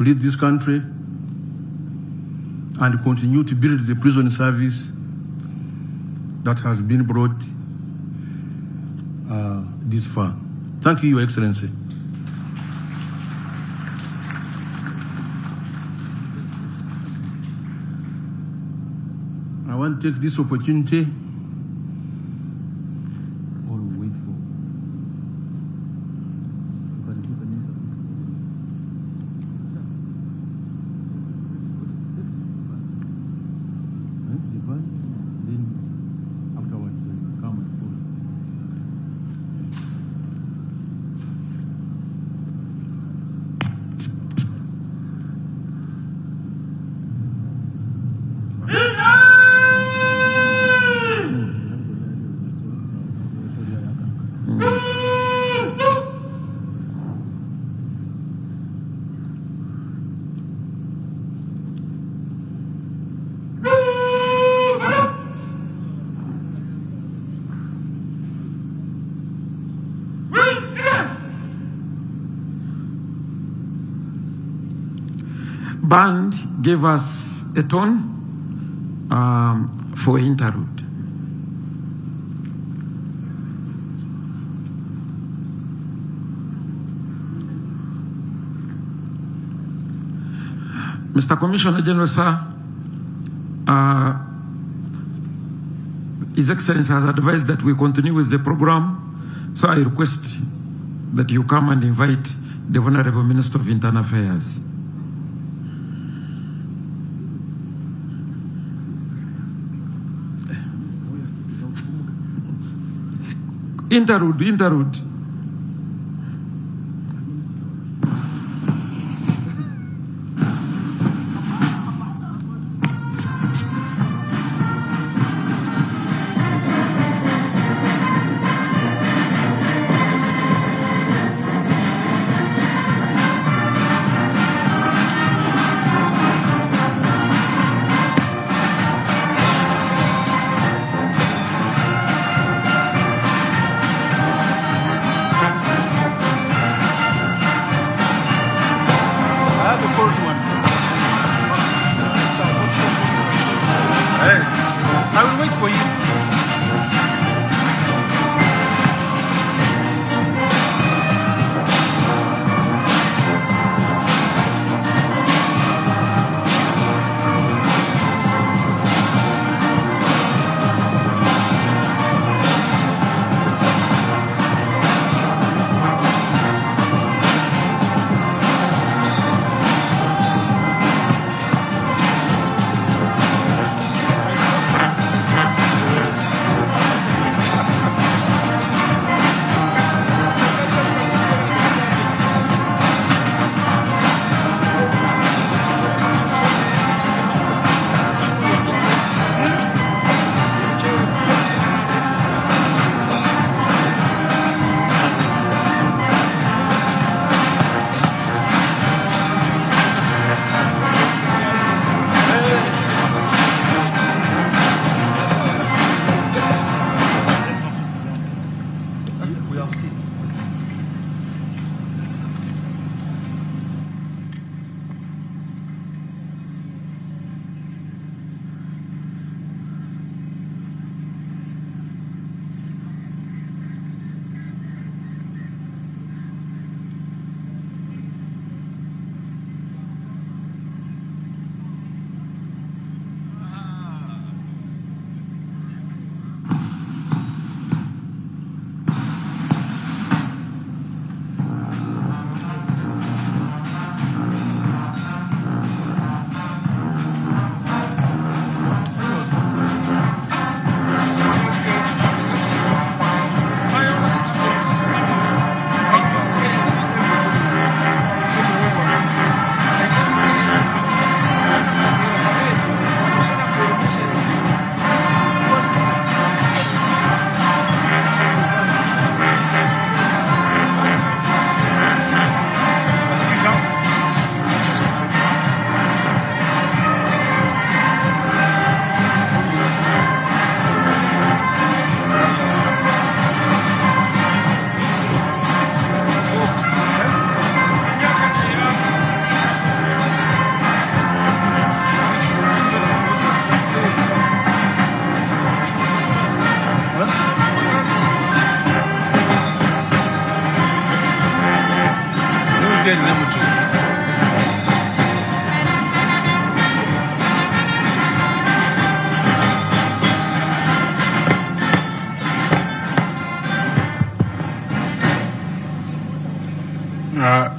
to lead this country and continue to build the prison service that has been brought this far. Thank you, Your Excellency. I want to take this opportunity Band gave us a tone for interlude. Mr. Commissioner General, sir, His Excellency has advised that we continue with the program, so I request that you come and invite the Honorable Minister of Internal Affairs. Interlude. I will wait for you.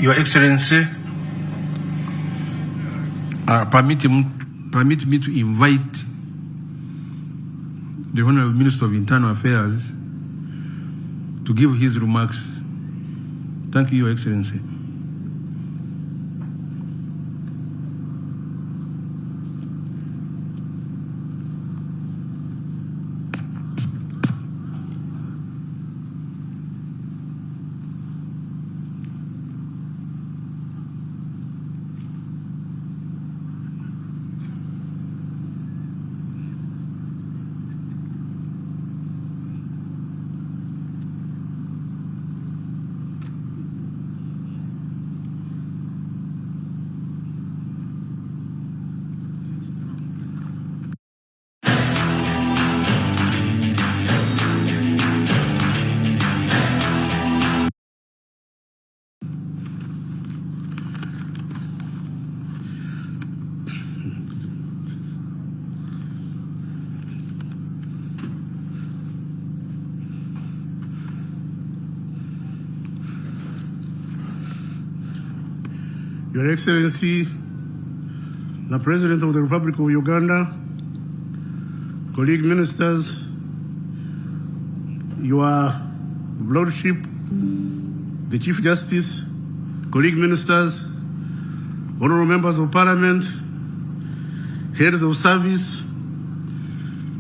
Your Excellency, permit me to invite the Honorable Minister of Internal Affairs to give his remarks. Thank you, Your Excellency. Your Excellency, the President of the Republic of Uganda, colleague ministers, Your Lordship, the Chief Justice, colleague ministers, honorable members of Parliament, heads of service,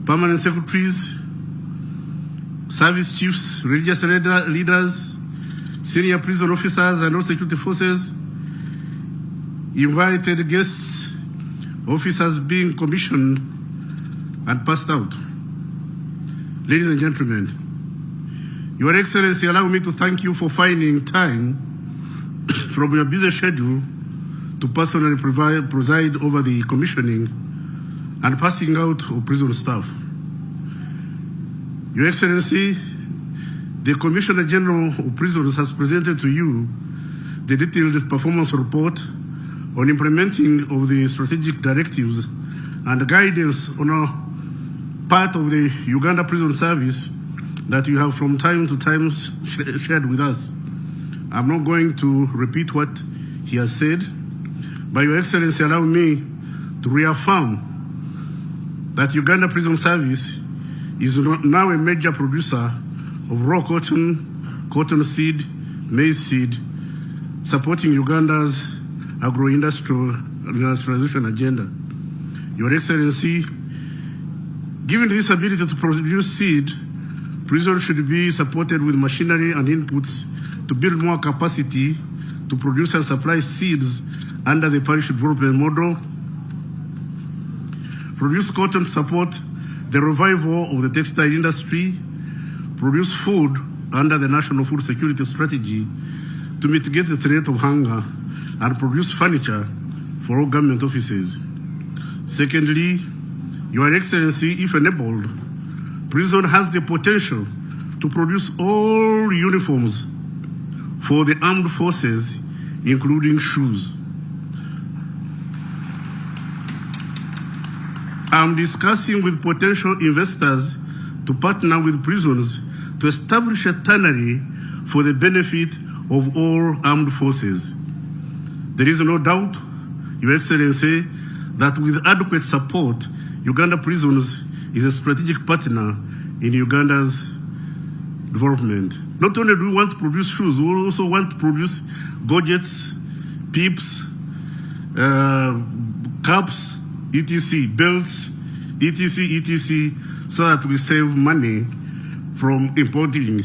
permanent secretaries, service chiefs, religious leaders, senior prison officers and all security forces, invited guests, officers being commissioned and passed out. Ladies and gentlemen, Your Excellency, allow me to thank you for finding time from your busy schedule to personally preside over the commissioning and passing out of prison staff. Your Excellency, the Commissioner General of Prisons has presented to you the detailed performance report on implementing of the strategic directives and guidance on a part of the Uganda Prison Service that you have from time to time shared with us. I'm not going to repeat what he has said, but Your Excellency, allow me to reaffirm that Uganda Prison Service is now a major producer of raw cotton, cotton seed, maize seed, supporting Uganda's agro-industrialization agenda. Your Excellency, given this ability to produce seed, prisons should be supported with machinery and inputs to build more capacity to produce and supply seeds under the parish development model. Produce cotton to support the revival of the textile industry. Produce food under the National Food Security Strategy to mitigate the threat of hunger, and produce furniture for all government offices. Secondly, Your Excellency, if enabled, prison has the potential to produce all uniforms for the armed forces, including shoes. I'm discussing with potential investors to partner with prisons to establish a tannery for the benefit of all armed forces. There is no doubt, Your Excellency, that with adequate support, Uganda Prisons is a strategic partner in Uganda's development. Not only do we want to produce shoes, we also want to produce gadgets, pips, caps, etc., belts, etc., so that we save money from importing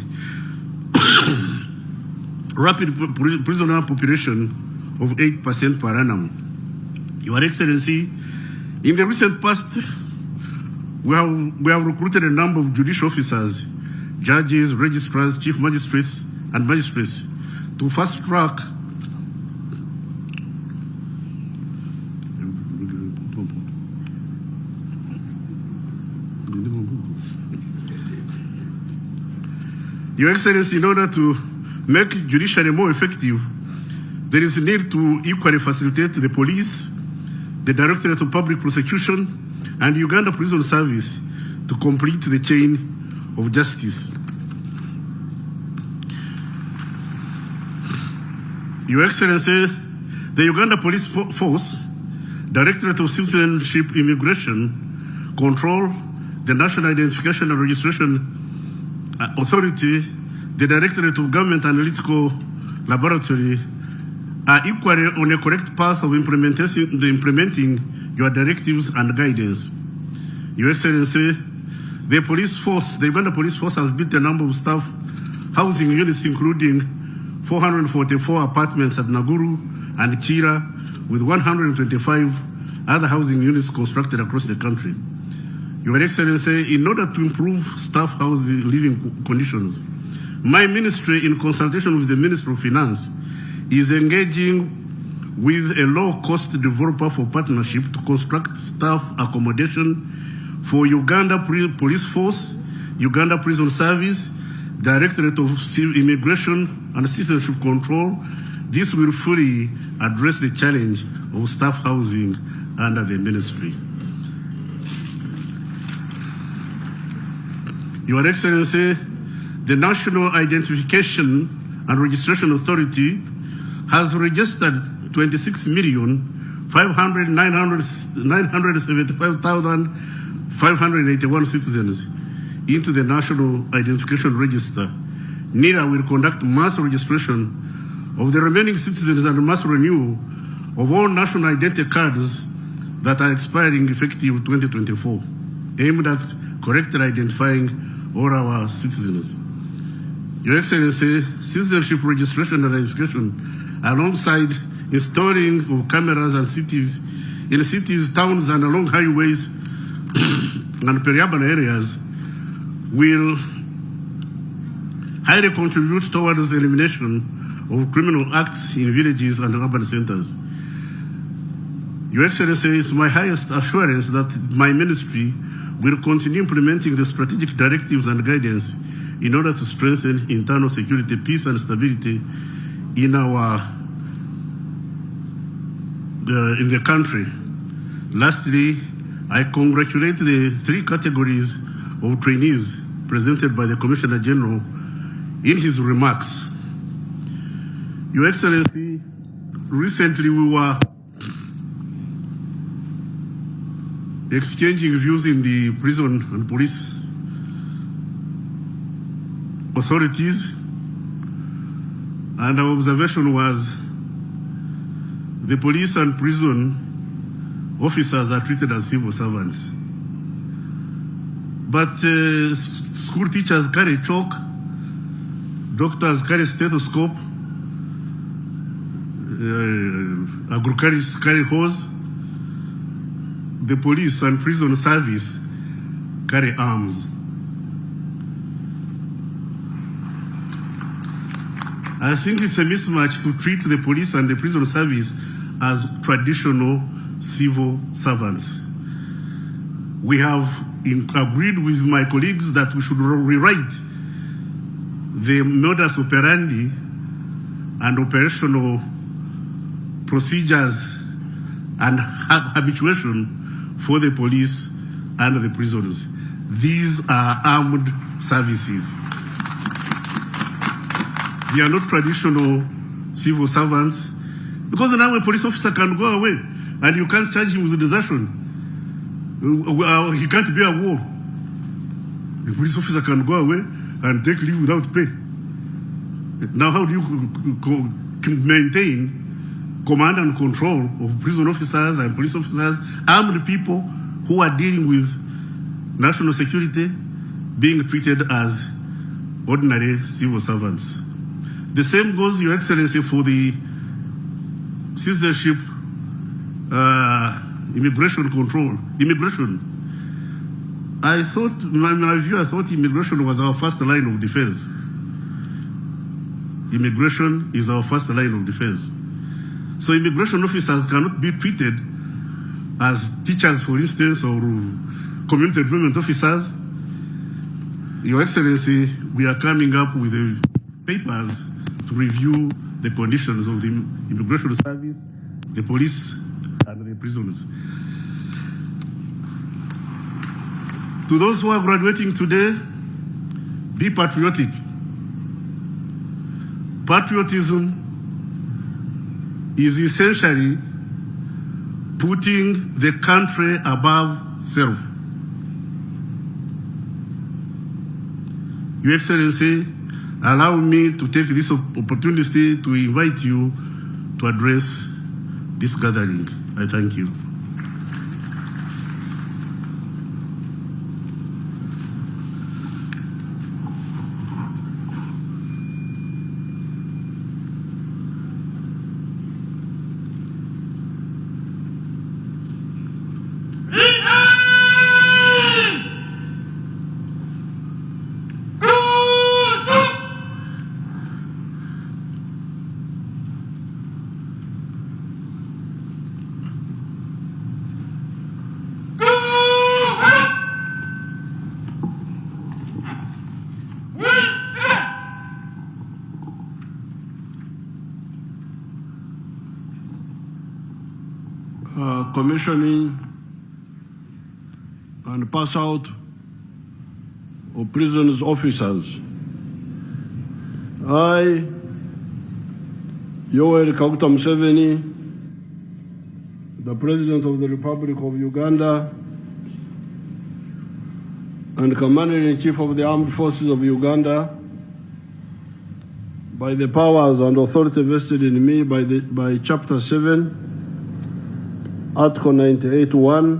rapid prisoner population of 8% per annum. Your Excellency, in the recent past, we have recruited a number of judicial officers, judges, registrars, chief magistrates, and magistrates to fast track Your Excellency, in order to make judiciary more effective, there is a need to equally facilitate the police, the Directorate of Public Prosecution, and Uganda Prison Service to complete the chain of justice. Your Excellency, the Uganda Police Force, Directorate of Citizenship Immigration Control, the National Identification and Registration Authority, the Directorate of Government Analytical Laboratory are equally on a correct path of implementing your directives and guidance. Your Excellency, the Uganda Police Force has built a number of staff housing units, including 444 apartments at Naguru and Chira, with 125 other housing units constructed across the country. Your Excellency, in order to improve staff housing living conditions, my ministry, in consultation with the Ministry of Finance, is engaging with a low-cost developer for partnership to construct staff accommodation for Uganda Police Force, Uganda Prison Service, Directorate of Immigration and Citizenship Control. This will fully address the challenge of staff housing under the ministry. Your Excellency, the National Identification and Registration Authority has registered 26,975,581 citizens into the National Identification Register. NIRA will conduct mass registration of the remaining citizens and mass renewal of all national identity cards that are expiring effective 2024, aimed at correctly identifying all our citizens. Your Excellency, citizenship registration and identification, alongside installing of cameras in cities, towns, and along highways and peri-urban areas, will highly contribute towards the elimination of criminal acts in villages and urban centers. Your Excellency, it's my highest assurance that my ministry will continue implementing the strategic directives and guidance in order to strengthen internal security, peace, and stability in the country. Lastly, I congratulate the 3 categories of trainees presented by the Commissioner General in his remarks. Your Excellency, recently we were exchanging views in the prison and police authorities, and our observation was the police and prison officers are treated as civil servants. But school teachers carry chalk, doctors carry stethoscope, agriculturists carry hose. The police and prison service carry arms. I think it's a mismatch to treat the police and the prison service as traditional civil servants. We have agreed with my colleagues that we should rewrite the modus operandi and operational procedures and habituation for the police and the prisoners. These are armed services. They are not traditional civil servants, because now a police officer can go away and you can't charge him with desertion. He can't be at war. The police officer can go away and take leave without pay. Now how do you maintain command and control of prison officers and police officers, armed people who are dealing with national security, being treated as ordinary civil servants? The same goes, Your Excellency, for the citizenship immigration control. Immigration. I thought, in my view, I thought immigration was our first line of defense. Immigration is our first line of defense. So immigration officers cannot be treated as teachers, for instance, or community development officers. Your Excellency, we are coming up with the papers to review the conditions of the immigration service, the police, and the prisons. To those who are graduating today, be patriotic. Patriotism is essentially putting the country above self. Your Excellency, allow me to take this opportunity to invite you to address this gathering. I thank you. Commissioning and pass out of prisons officers. I, Yoweri Kaguta Museveni, the President of the Republic of Uganda and Commander-in-Chief of the Armed Forces of Uganda, by the powers and authority vested in me by Chapter 7, Article 98(1)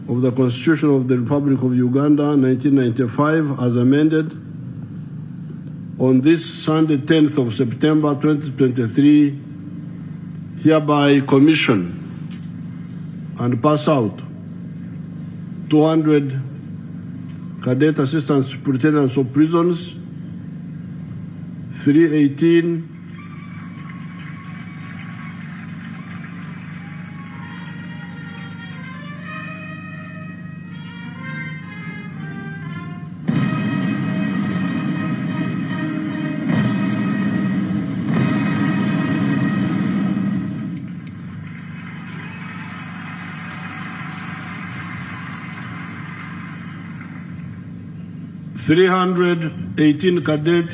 of the Constitution of the Republic of Uganda, 1995, as amended, on this Sunday, 10th of September 2023, hereby commission and pass out 200 cadet assistant superintendents of prisons, 318 318 cadet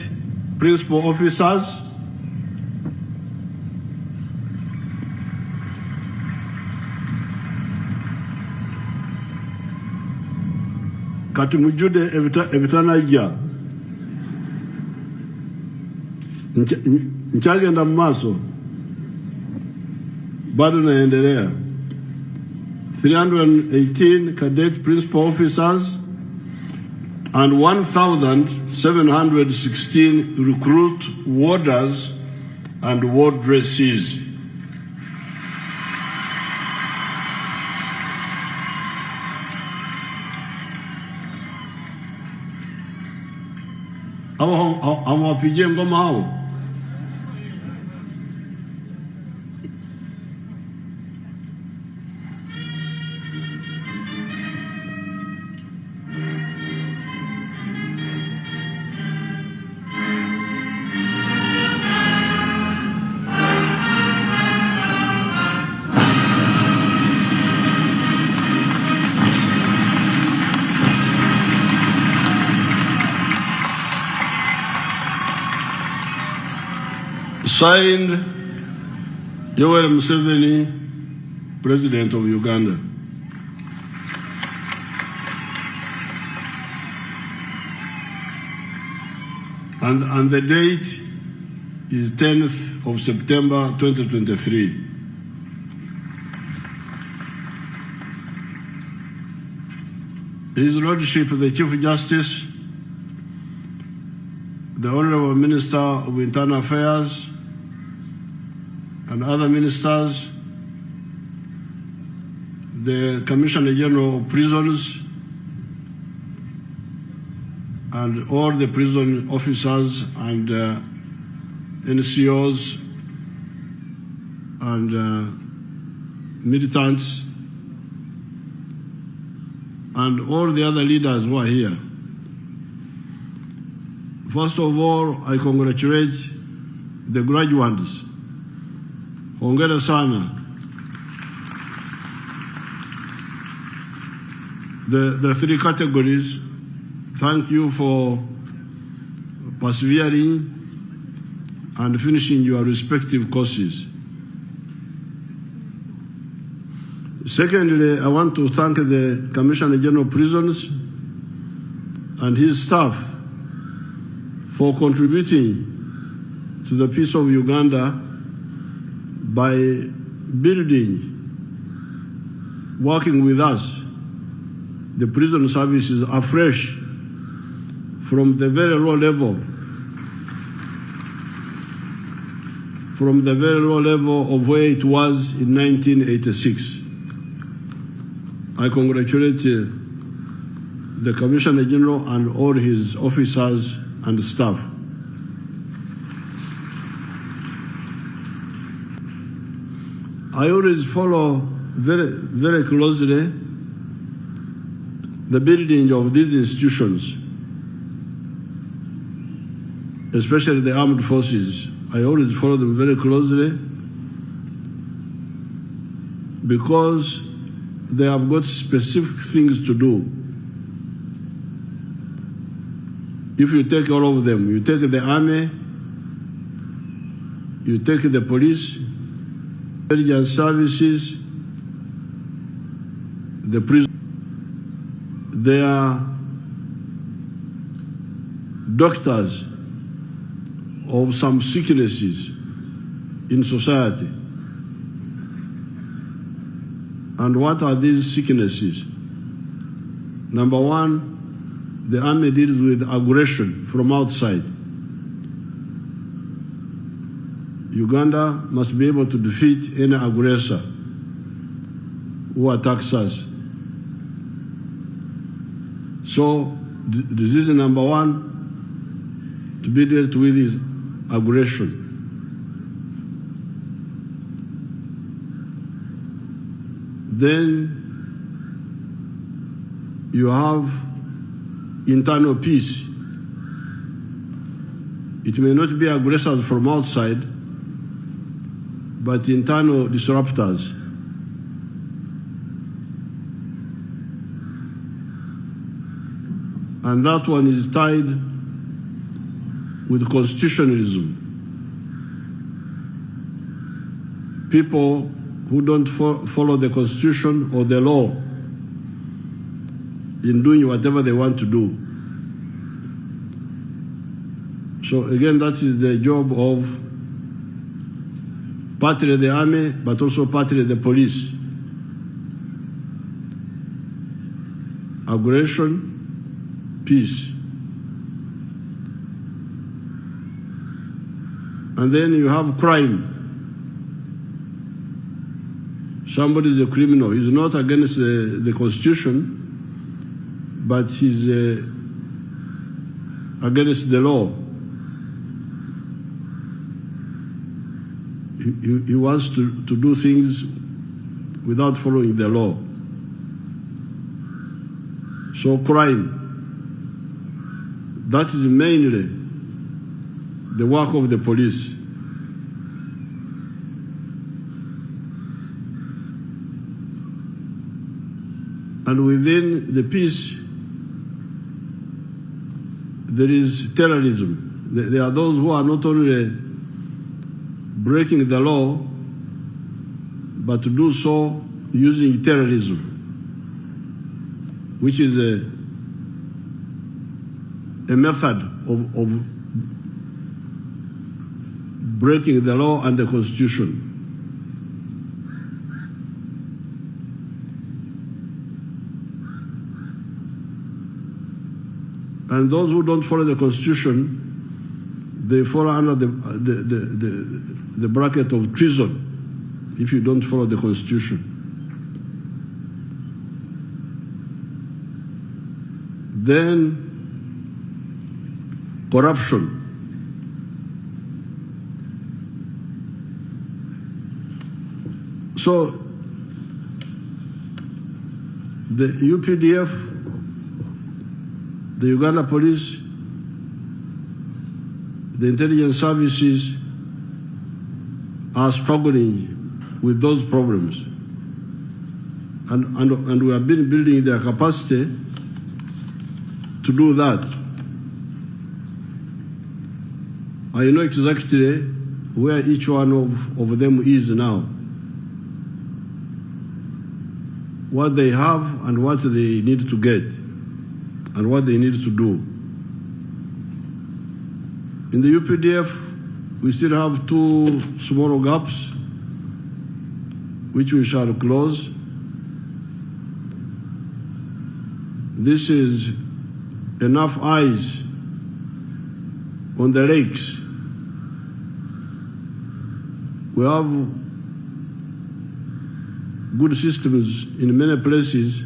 principal officers, kati mujude ebitanajja nkyagenda mu maaso bado naendelea. 318 cadet principal officers and 1,716 recruit warders and wardresses. Awapigie ngoma hao. Signed, Yoweri Museveni, President of Uganda. And the date is 10th of September 2023. His Lordship, the Chief Justice, the Honorable Minister of Internal Affairs, and other ministers, the Commissioner General of Prisons, and all the prison officers and NCOs and militants, and all the other leaders who are here. First of all, I congratulate the graduates. Hongera sana. The three categories, thank you for persevering and finishing your respective courses. Secondly, I want to thank the Commissioner General of Prisons and his staff for contributing to the peace of Uganda by building, working with us, the prison services afresh from the very low level, of where it was in 1986. I congratulate the Commissioner General and all his officers and staff. I always follow very, very closely the building of these institutions, especially the armed forces. I always follow them very closely because they have got specific things to do. If you take all of them, you take the army, you take the police, intelligence services, the prison, they are doctors of some sicknesses in society. And what are these sicknesses? Number one, the army deals with aggression from outside. Uganda must be able to defeat any aggressor who attacks us. So, disease number one to be dealt with is aggression. Then you have internal peace. It may not be aggressors from outside, but internal disruptors. And that one is tied with constitutionalism. People who don't follow the constitution or the law in doing whatever they want to do. So again, that is the job of partly the army, but also partly the police. Aggression, peace. And then you have crime. Somebody is a criminal. He's not against the Constitution, but he's against the law. He wants to do things without following the law. So crime, that is mainly the work of the police. And within the peace, there is terrorism. There are those who are not only breaking the law, but to do so using terrorism, which is a method of breaking the law and the Constitution. And those who don't follow the Constitution, they fall under the bracket of treason if you don't follow the Constitution. Then corruption. So the UPDF, the Uganda police, the intelligence services are struggling with those problems. And we have been building their capacity to do that. I know exactly where each one of them is now, what they have and what they need to get, and what they need to do. In the UPDF, we still have 2 small gaps, which we shall close. This is enough eyes on the lakes. We have good systems in many places,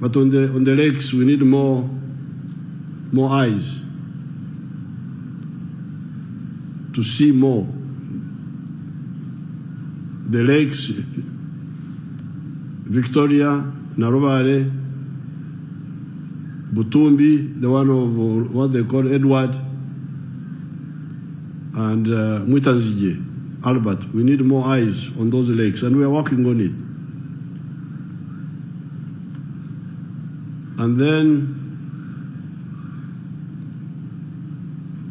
but on the lakes we need more eyes to see more. The lakes, Victoria, Narobare, Butumbi, the one of what they call Edward, and Mutanzije, Albert. We need more eyes on those lakes, and we are working on it. And then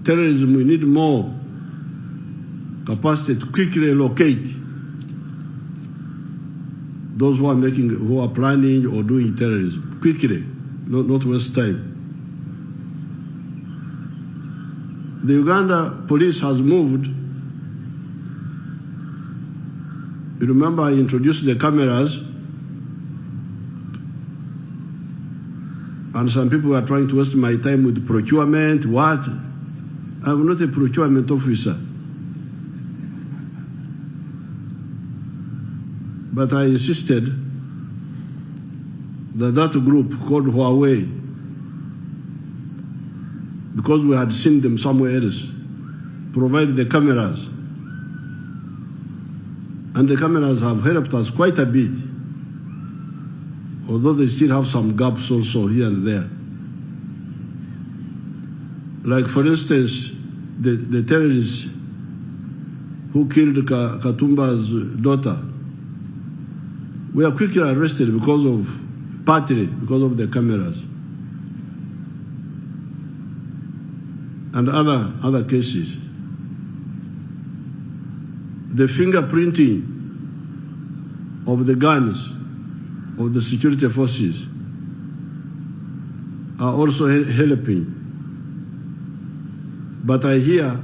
terrorism, we need more capacity to quickly locate those who are planning or doing terrorism quickly, not waste time. The Uganda police has moved. You remember I introduced the cameras, and some people are trying to waste my time with procurement. What? I'm not a procurement officer. But I insisted that group called Huawei, because we had seen them somewhere else, provided the cameras. And the cameras have helped us quite a bit, although they still have some gaps also here and there. Like, for instance, the terrorists who killed Katumba's daughter were quickly arrested partly because of the cameras. And other cases. The fingerprinting of the guns of the security forces are also helping. But I hear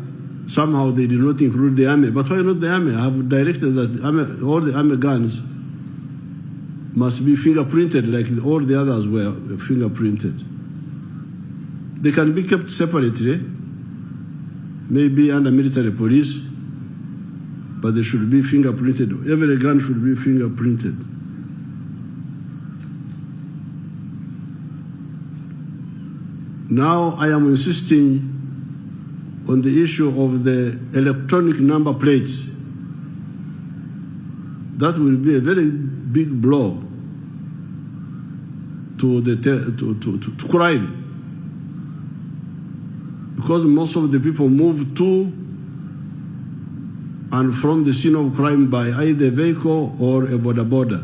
somehow they did not include the army. But why not the army? I have directed that all the army guns must be fingerprinted like all the others were fingerprinted. They can be kept separately, maybe under military police, but they should be fingerprinted. Every gun should be fingerprinted. Now I am insisting on the issue of the electronic number plates. That will be a very big blow to crime, because most of the people move to and from the scene of crime by either vehicle or a border.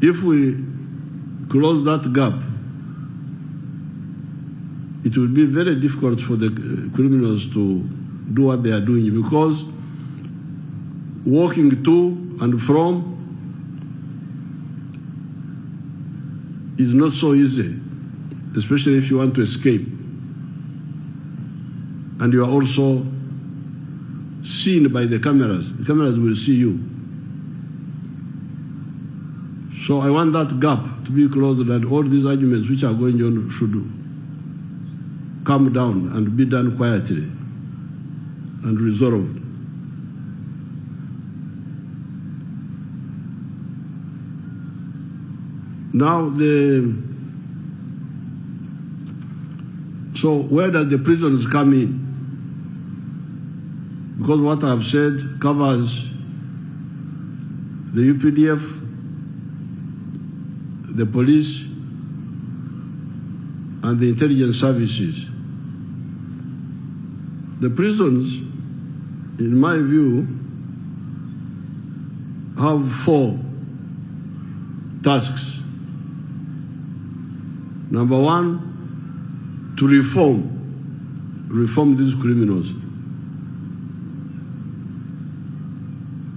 If we close that gap, it will be very difficult for the criminals to do what they are doing, because walking to and from is not so easy, especially if you want to escape. And you are also seen by the cameras. The cameras will see you. So I want that gap to be closed, and all these arguments which are going on should come down and be done quietly and resolved. Now so where does the prisons come in? Because what I've said covers the UPDF, the police, and the intelligence services. The prisons, in my view, have 4 tasks. Number 1, to reform these criminals.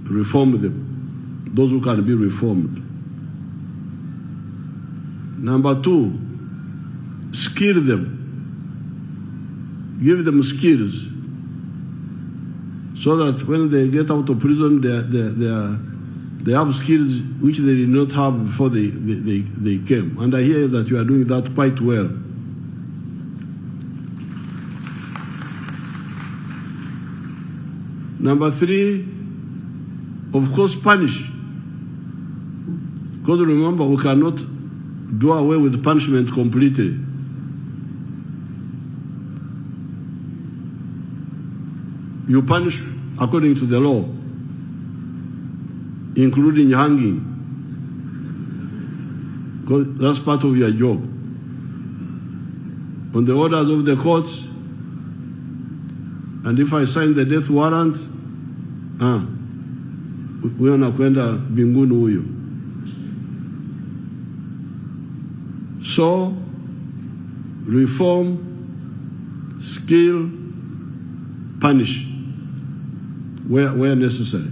Reform them, those who can be reformed. Number two, skill them. Give them skills so that when they get out of prison, they have skills which they did not have before they came. And I hear that you are doing that quite well. Number three, of course, punish. Because remember, we cannot do away with punishment completely. You punish according to the law, including hanging, because that's part of your job. On the orders of the courts, and if I sign the death warrant, huyo anakwenda mbinguni huyo. So, reform, skill, punish where necessary.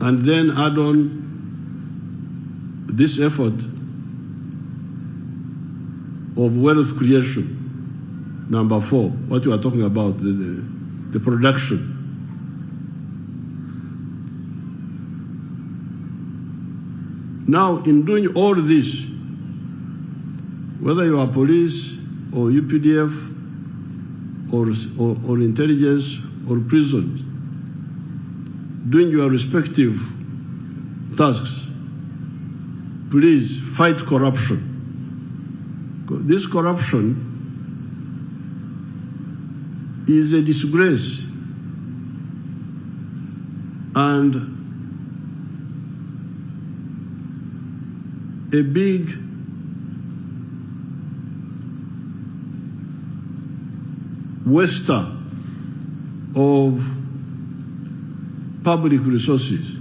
And then add on this effort of wealth creation. Number four, what you are talking about, the production. Now, in doing all this, whether you are police or UPDF or intelligence or prisons, doing your respective tasks, please fight corruption. This corruption is a disgrace and a big waster of public resources.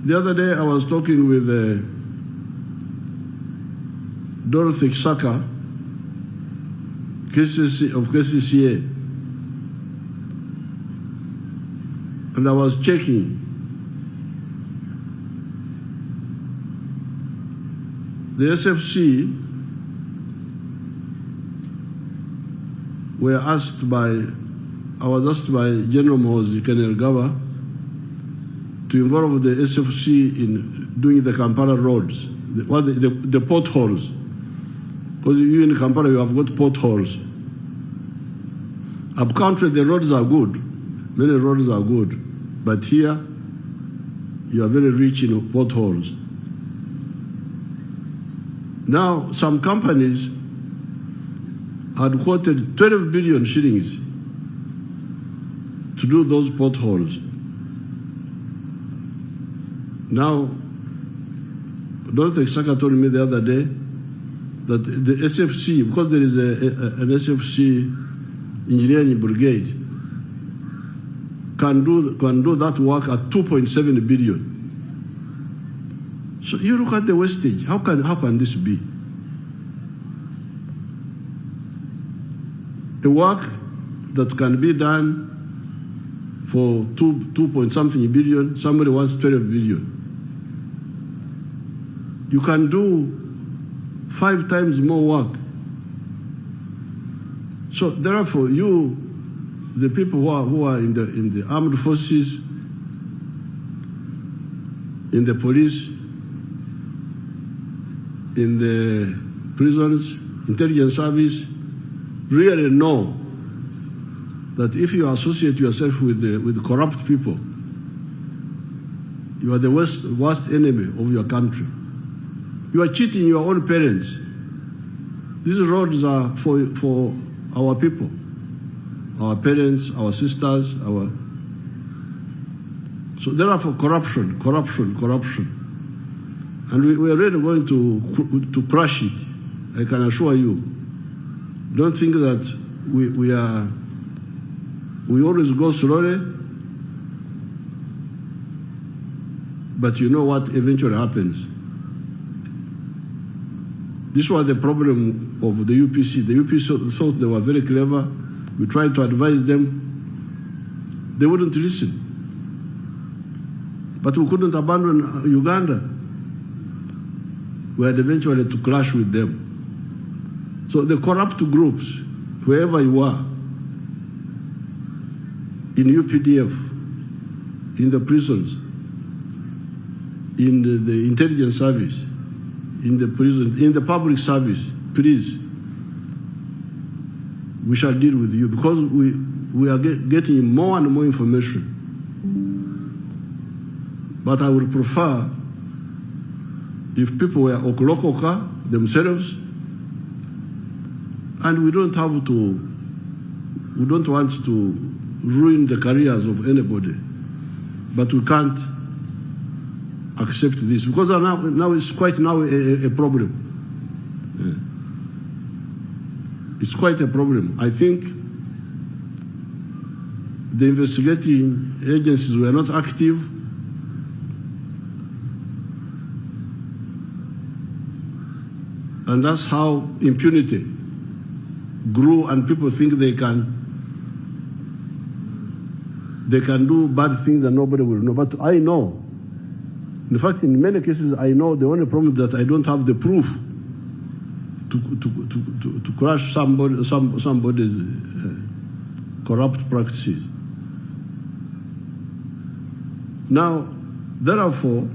The other day I was talking with Dorothy Saka, of KCCA, and I was checking. The SFC I was asked by General Mohozi Kainerugaba to involve the SFC in doing the Kampala roads, the potholes. Because you in Kampala, you have got potholes. Up country, the roads are good. Many roads are good. But here, you are very rich in potholes. Now, some companies had quoted 12 billion shillings to do those potholes. Now, Dorothy Saka told me the other day that the SFC, because there is an SFC engineering brigade, can do that work at 2.7 billion. So you look at the wastage. How can this be? A work that can be done for 2 point something billion, somebody wants 12 billion. You can do 5 times more work. So therefore, you, the people who are in the armed forces, in the police, in the prisons, intelligence service, really know that if you associate yourself with corrupt people, you are the worst enemy of your country. You are cheating your own parents. These roads are for our people, our parents, our sisters, so therefore corruption. And we are really going to crush it, I can assure you. Don't think that we always go slowly. But you know what eventually happens. This was the problem of the UPC. The UPC thought they were very clever. We tried to advise them. They wouldn't listen. But we couldn't abandon Uganda. We had eventually to clash with them. So the corrupt groups, wherever you are, in UPDF, in the prisons, in the intelligence service, in the prison, in the public service, please, we shall deal with you because we are getting more and more information. But I would prefer if people were okolokoka themselves, and we don't want to ruin the careers of anybody, but we can't accept this because now it's quite a problem. Yeah. It's quite a problem. I think the investigating agencies were not active. And that's how impunity grew, and people think they can do bad things and nobody will know. But I know. In fact, in many cases, I know the only problem is that I don't have the proof to crush somebody's corrupt practices. Now, therefore,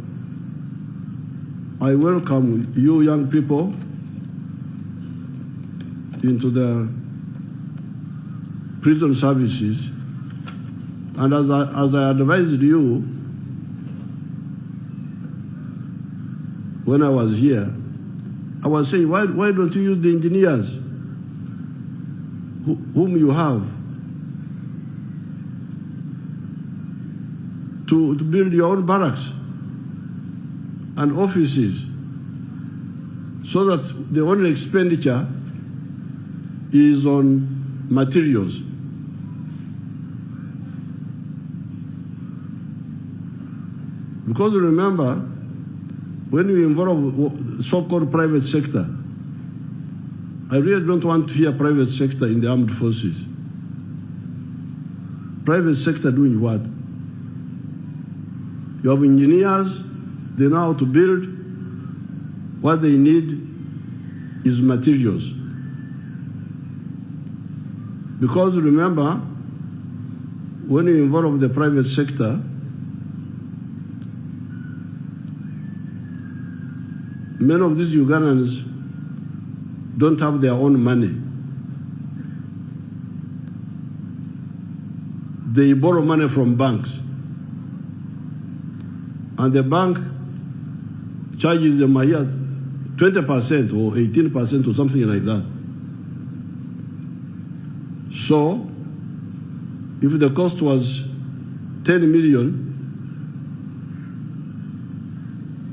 I welcome you young people into the prison services. And as I advised you when I was here, I was saying, why don't you use the engineers whom you have to build your own barracks and offices so that the only expenditure is on materials. Because remember, when we involve so-called private sector, I really don't want to hear private sector in the armed forces. Private sector doing what? You have engineers, they know how to build. What they need is materials. Because remember, when you involve the private sector, many of these Ugandans don't have their own money. They borrow money from banks. And the bank charges them a year 20% or 18% or something like that. So, if the cost was 10 million,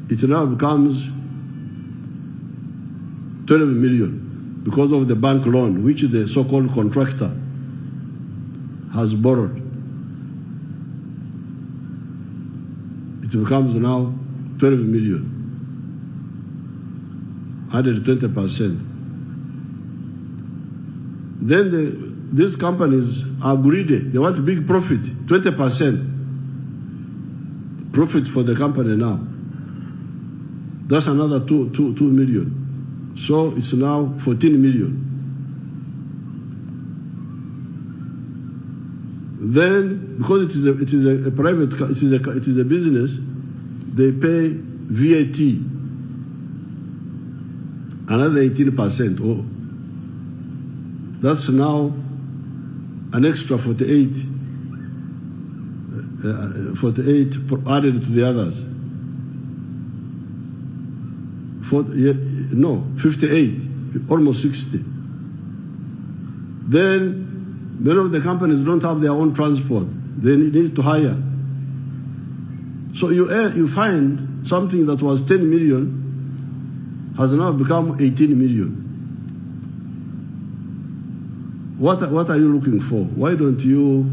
it now becomes 12 million because of the bank loan, which the so-called contractor has borrowed. It becomes now 12 million, added 20%. Then these companies are greedy. They want big profit, 20% profit for the company now. That's another 2 million. So it's now 14 million. Then, because it is a private, it is a business, they pay VAT, another 18%. Oh, that's now an extra 48 added to the others. 58, almost 60. Then many of the companies don't have their own transport. They need to hire. So you find something that was 10 million has now become 18 million. What are you looking for? Why don't you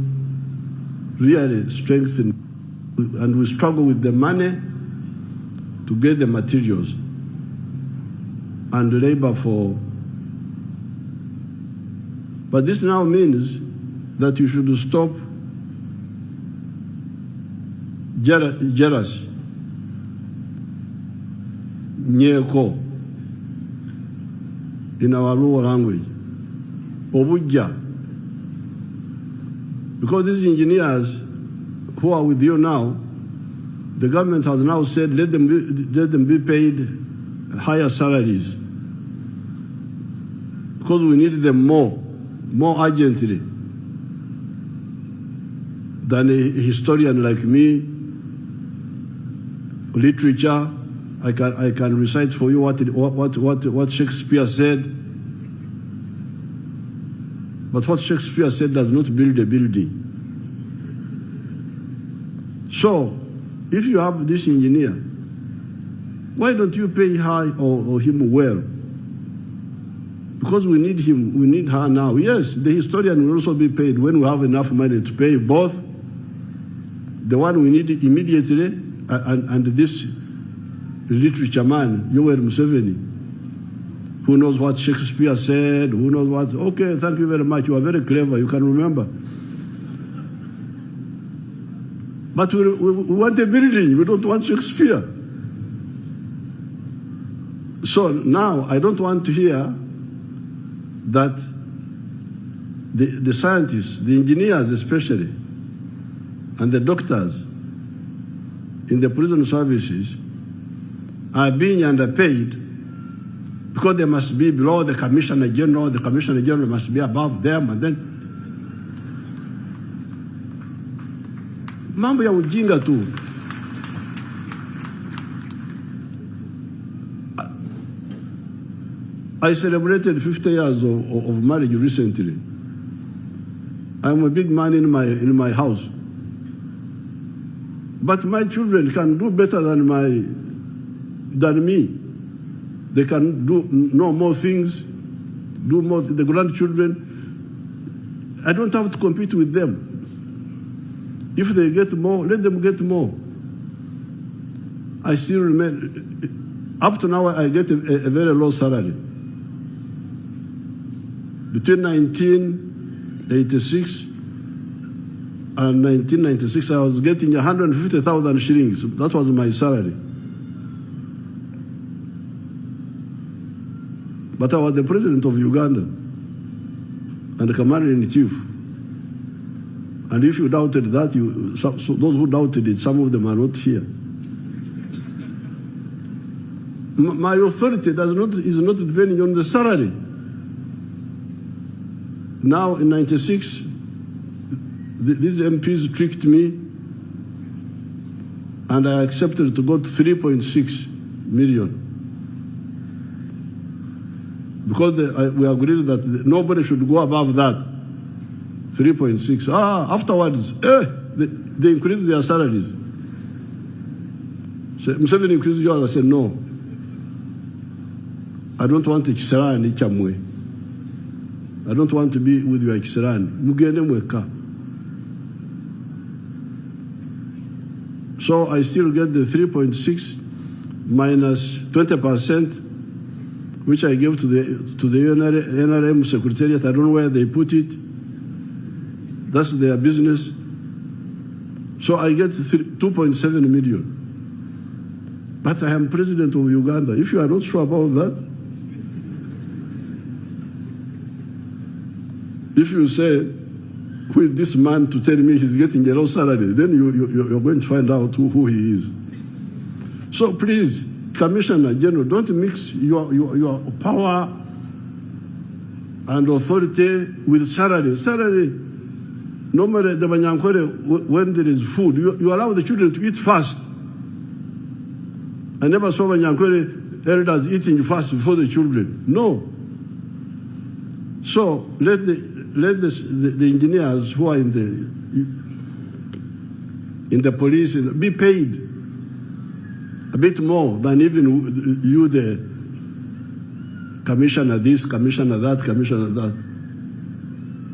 really strengthen? And we struggle with the money to get the materials and labor for. But this now means that you should stop jealousy, nyeko, in our Luo language, obuja. Because these engineers who are with you now, the government has now said let them be paid higher salaries because we need them more urgently than a historian like me. Literature, I can recite for you what Shakespeare said. But what Shakespeare said does not build a building. So, if you have this engineer, why don't you pay her or him well? Because we need him, we need her now. Yes, the historian will also be paid when we have enough money to pay both the one we need immediately and this literature man, MUSEVENI, who knows what Shakespeare said, who knows what. Okay, thank you very much. You are very clever. You can remember. But we want a building. We don't want Shakespeare. So now I don't want to hear that the scientists, the engineers especially, and the doctors in the prison services are being underpaid because they must be below the Commissioner General. The Commissioner General must be above them, and then mambo ya ujinga tu. I celebrated 50 years of marriage recently. I'm a big man in my house, but my children can do better than me. They can know more things, do more. The grandchildren, I don't have to compete with them. If they get more, let them get more. I still remain, up to now I get a very low salary. Between 1986 and 1996, I was getting 150,000 shillings. That was my salary. But I was the president of Uganda and the commander-in-chief. And if you doubted that, so those who doubted it, some of them are not here. My authority is not depending on the salary. Now in 96, these MPs tricked me, and I accepted to go to 3.6 million. Because we agreed that nobody should go above that, 3.6. Afterwards, they increased their salaries. So MUSEVENI increased yours. I said, no. I don't want to Kisarani Chamwe. I don't want to be with your Kisarani. Mugende mweka. So I still get the 3.6 minus 20%, which I gave to the NRM Secretariat. I don't know where they put it. That's their business. So I get 2.7 million. But I am president of Uganda. If you are not sure about that, if you say, who is this man to tell me he's getting a low salary, then you're going to find out who he is. So please, Commissioner General, don't mix your power and authority with salary. Salary, normally the Banyankore, when there is food, you allow the children to eat fast. I never saw Banyankore elders eating fast before the children. No. So let the engineers who are in the police be paid a bit more than even you, the commissioner this, commissioner that, commissioner that.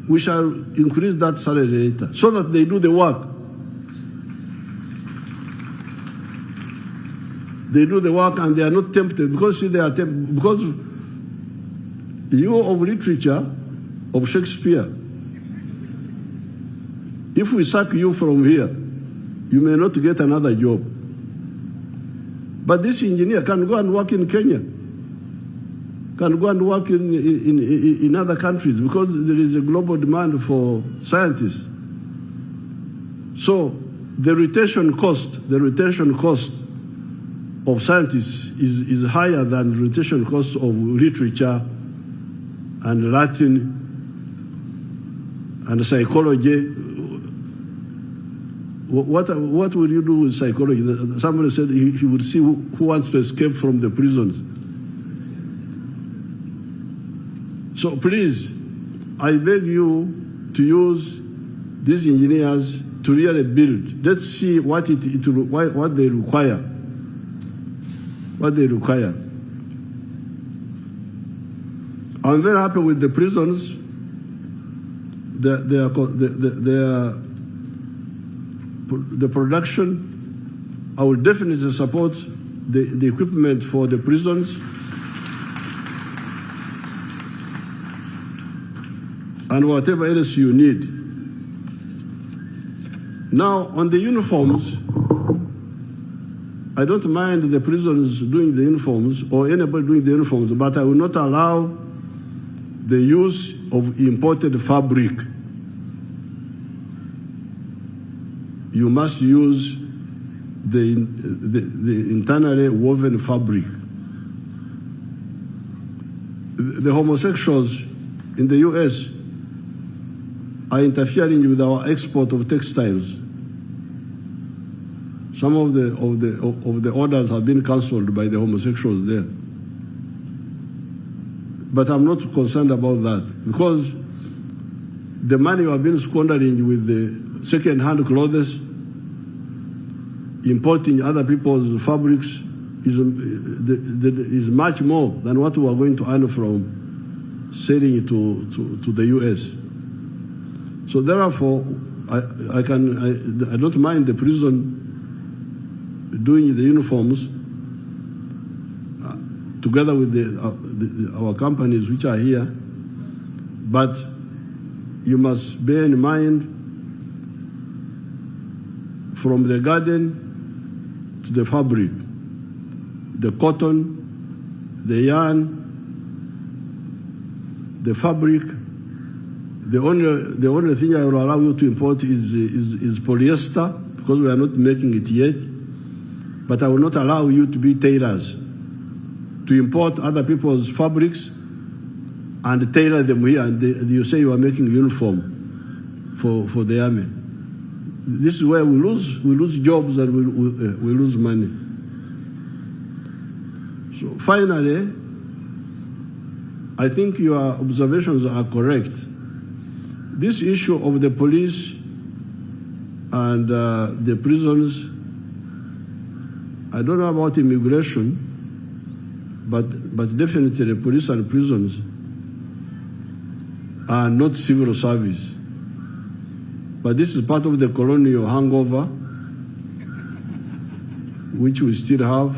We shall increase that salary later so that they do the work. They do the work and they are not tempted because see, they are tempted because you of literature of Shakespeare. If we sack you from here, you may not get another job. But this engineer can go and work in Kenya, can go and work in other countries because there is a global demand for scientists. So the retention cost of scientists is higher than the retention cost of literature and Latin and psychology. What will you do with psychology? Somebody said he would see who wants to escape from the prisons. So please, I beg you to use these engineers to really build. Let's see what they require. What they require. I'm very happy with the prisons. The production. I will definitely support the equipment for the prisons. And whatever else you need. Now, on the uniforms, I don't mind the prisons doing the uniforms or anybody doing the uniforms, but I will not allow the use of imported fabric. You must use the internally woven fabric. The homosexuals in the US are interfering with our export of textiles. Some of the orders have been cancelled by the homosexuals there. But I'm not concerned about that because the money you have been squandering with the second-hand clothes, importing other people's fabrics is much more than what we are going to earn from selling it to the US. So therefore, I don't mind the prison doing the uniforms together with our companies which are here, but you must bear in mind from the garden to the fabric, the cotton, the yarn, the fabric. The only thing I will allow you to import is polyester because we are not making it yet. But I will not allow you to be tailors, to import other people's fabrics and tailor them here. And you say you are making a uniform for the army. This is where we lose jobs and we lose money. So finally, I think your observations are correct. This issue of the police and the prisons, I don't know about immigration, but definitely the police and prisons are not civil service. But this is part of the colonial hangover, which we still have.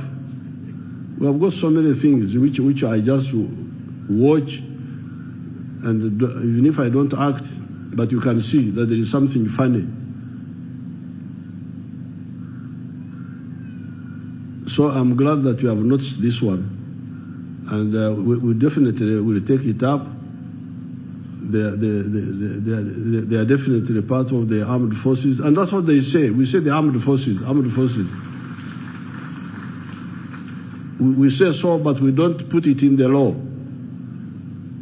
We have got so many things which I just watch, and even if I don't act, but you can see that there is something funny. So I'm glad that you have noticed this one, and we definitely will take it up. They are definitely part of the armed forces, and that's what they say. We say the armed forces, armed forces. We say so, but we don't put it in the law.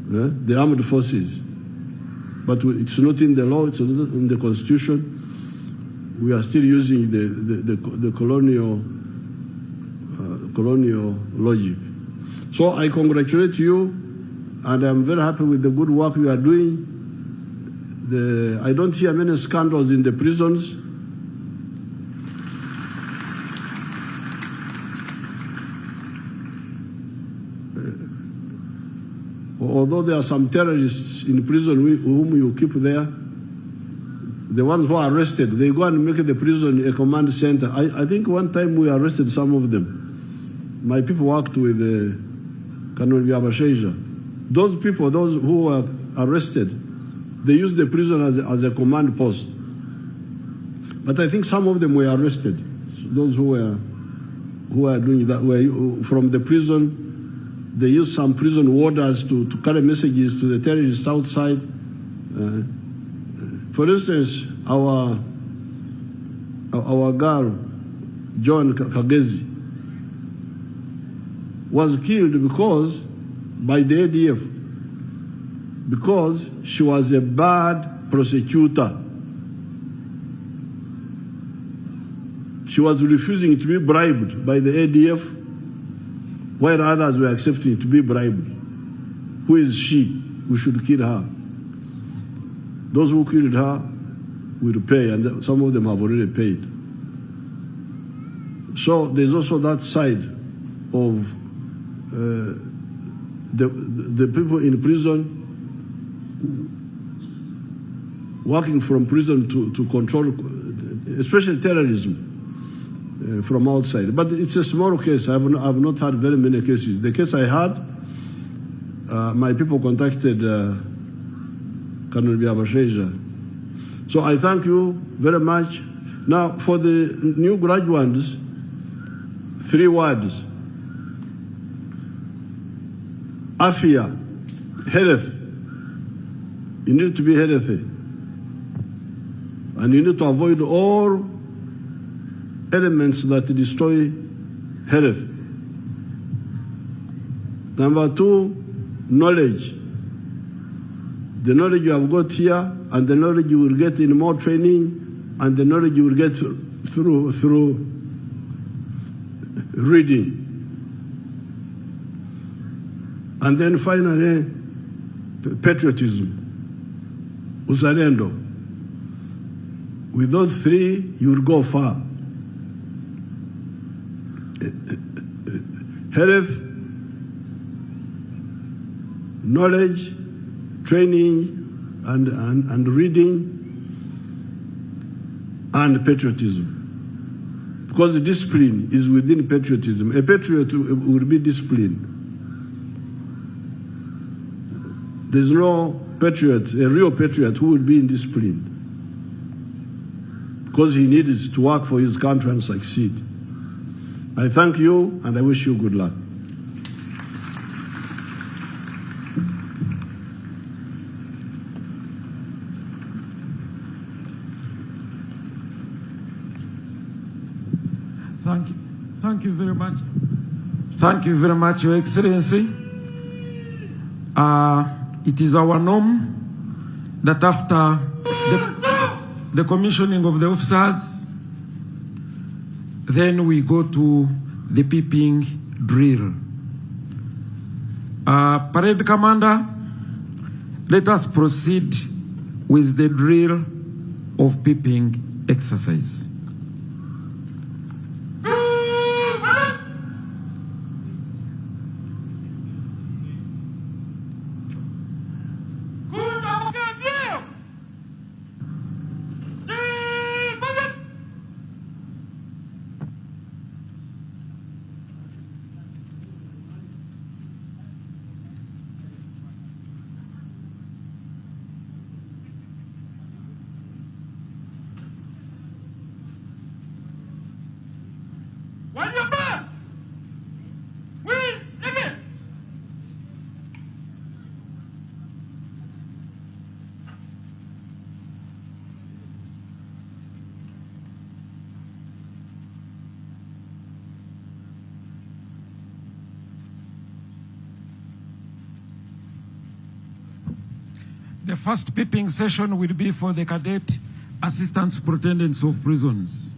The armed forces. But it's not in the law, it's not in the Constitution. We are still using the colonial logic. So I congratulate you, and I'm very happy with the good work you are doing. I don't hear many scandals in the prisons. Although there are some terrorists in prison whom you keep there, the ones who are arrested, they go and make the prison a command center. I think one time we arrested some of them. my people worked with Colonel Byabashaija. Those people, those who were arrested, they used the prison as a command post. But I think some of them were arrested. Those who were doing that were from the prison. They used some prison warders to carry messages to the terrorists outside. For instance, our girl, John Kagezi, was killed by the ADF because she was a bad prosecutor. She was refusing to be bribed by the ADF, while others were accepting to be bribed. Who is she? We should kill her. Those who killed her will pay, and some of them have already paid. So there's also that side of the people in prison working from prison to control, especially terrorism from outside. But it's a small case. I've not had very many cases. The case I had, my people contacted Colonel Byabashaija. So I thank you very much. Now, for the new graduates, 3 words. Afia, health. You need to be healthy. And you need to avoid all elements that destroy health. Number 2, knowledge. The knowledge you have got here, and the knowledge you will get in more training, and the knowledge you will get through reading. And then finally, patriotism, uzalendo. With those 3, you will go far. Health, knowledge, training, and reading, and patriotism. Because the discipline is within patriotism. A patriot will be disciplined. There's no patriot, a real patriot, who will be indisciplined. Because he needs to work for his country and succeed. I thank you, and I wish you good luck. Thank you very much. Thank you very much, Your Excellency. It is our norm that after the commissioning of the officers, then we go to the peeping drill. Parade Commander, let us proceed with the drill of peeping exercise. The first peeping session will be for the cadet assistant superintendents of prisons.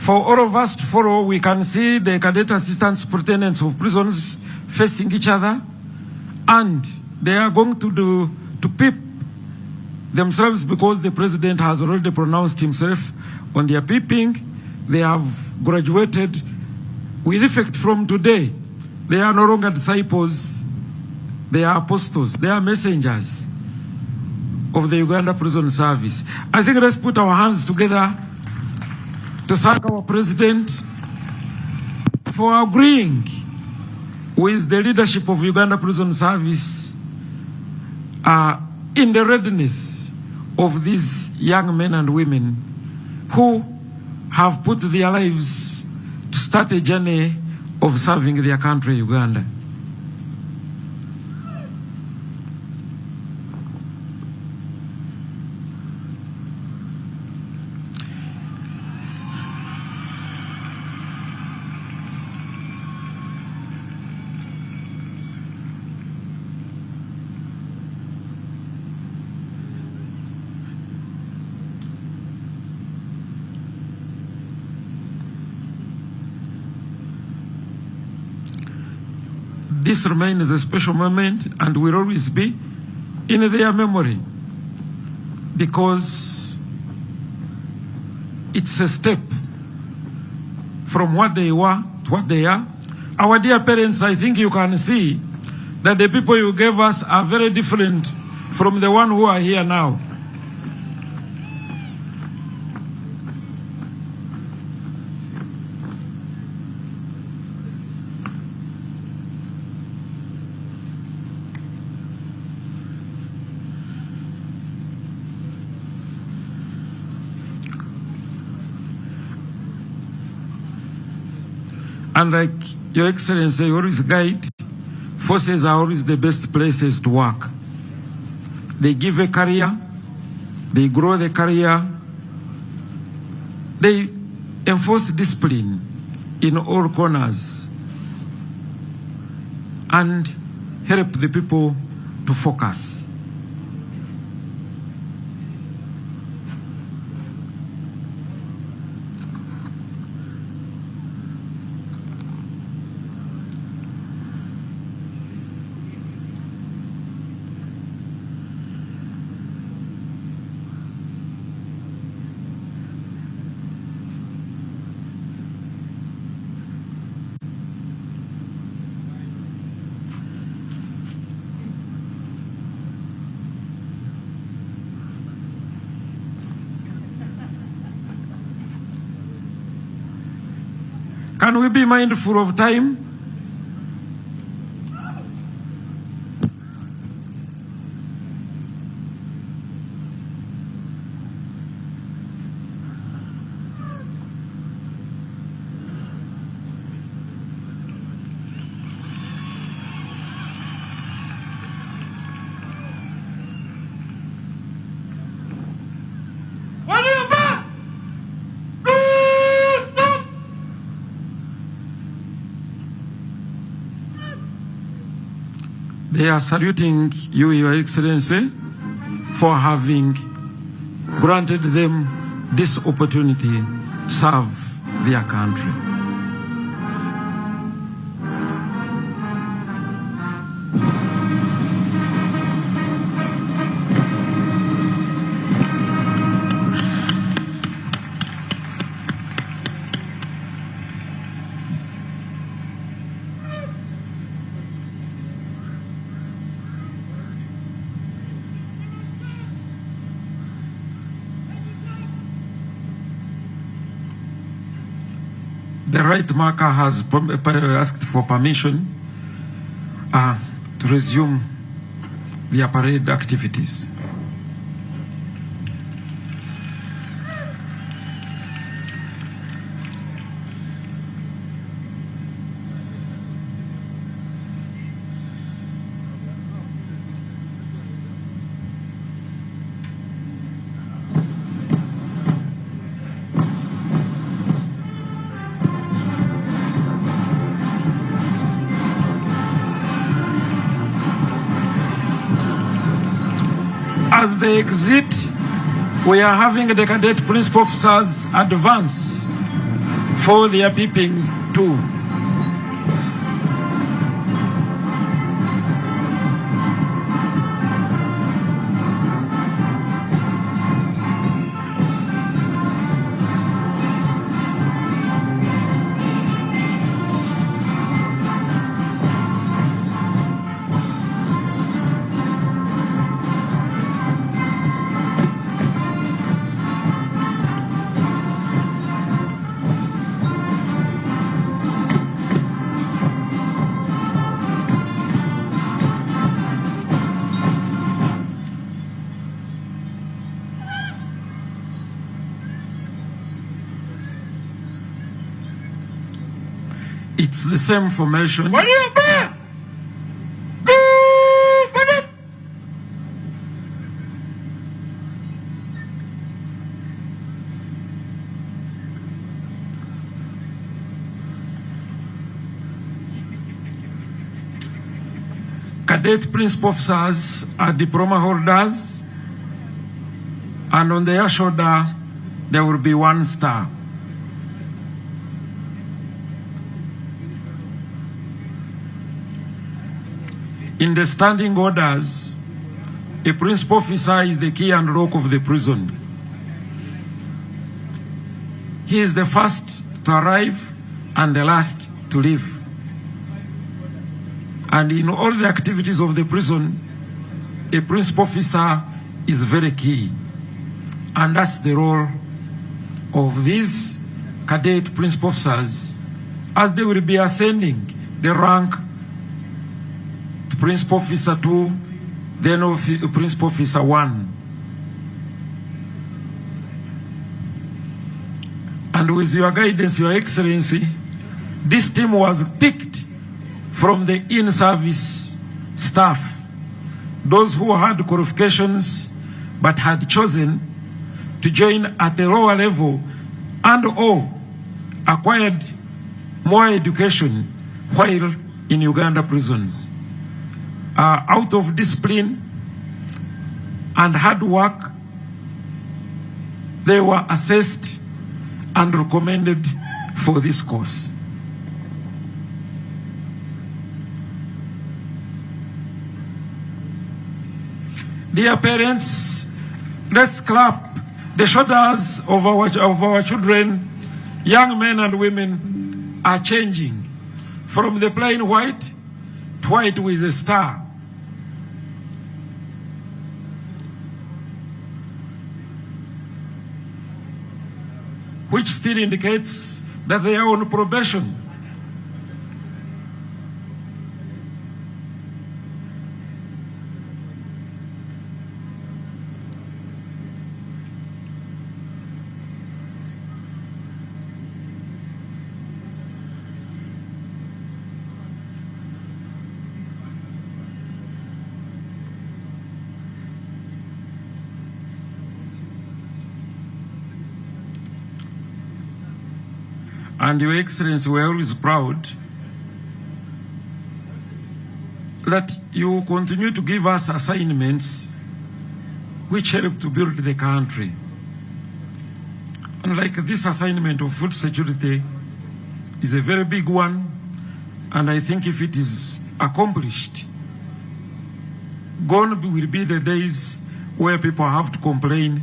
For all of us to follow, we can see the cadet assistant superintendents of prisons facing each other, and they are going to peep themselves because the president has already pronounced himself on their peeping. They have graduated with effect from today. They are no longer disciples, they are apostles, they are messengers of the Uganda Prison Service. I think let's put our hands together to thank our president for agreeing with the leadership of Uganda Prison Service in the readiness of these young men and women who have put their lives to start a journey of serving their country, Uganda. This remains a special moment and will always be in their memory, because it's a step from what they were to what they are. Our dear parents, I think you can see that the people you gave us are very different from the one who are here now. And like Your Excellency, you always guide, forces are always the best places to work. They give a career, they grow the career, they enforce discipline in all corners and help the people to focus. Can we be mindful of time? They are saluting you, Your Excellency, for having granted them this opportunity to serve their country. The right marker has asked for permission to resume their parade activities. As they exit, we are having the cadet principal officers advance for their peeping too. It's the same formation. Cadet principal officers are diploma holders, and on their shoulder there will be 1 star. In the standing orders, a principal officer is the key and rock of the prison. He is the first to arrive and the last to leave. And in all the activities of the prison, a principal officer is very key. And that's the role of these cadet principal officers as they will be ascending the rank to principal officer 2, then principal officer 1. And with your guidance, Your Excellency, this team was picked from the in-service staff, those who had qualifications but had chosen to join at a lower level and or acquired more education while in Uganda prisons. Out of discipline and hard work, they were assessed and recommended for this course. Dear parents, let's clap the shoulders of our children. Young men and women are changing from the plain white to white with a star. Which still indicates that they are on probation. And Your Excellency, we are always proud that you continue to give us assignments which help to build the country. And like this assignment of food security is a very big one, and I think if it is accomplished, gone will be the days where people have to complain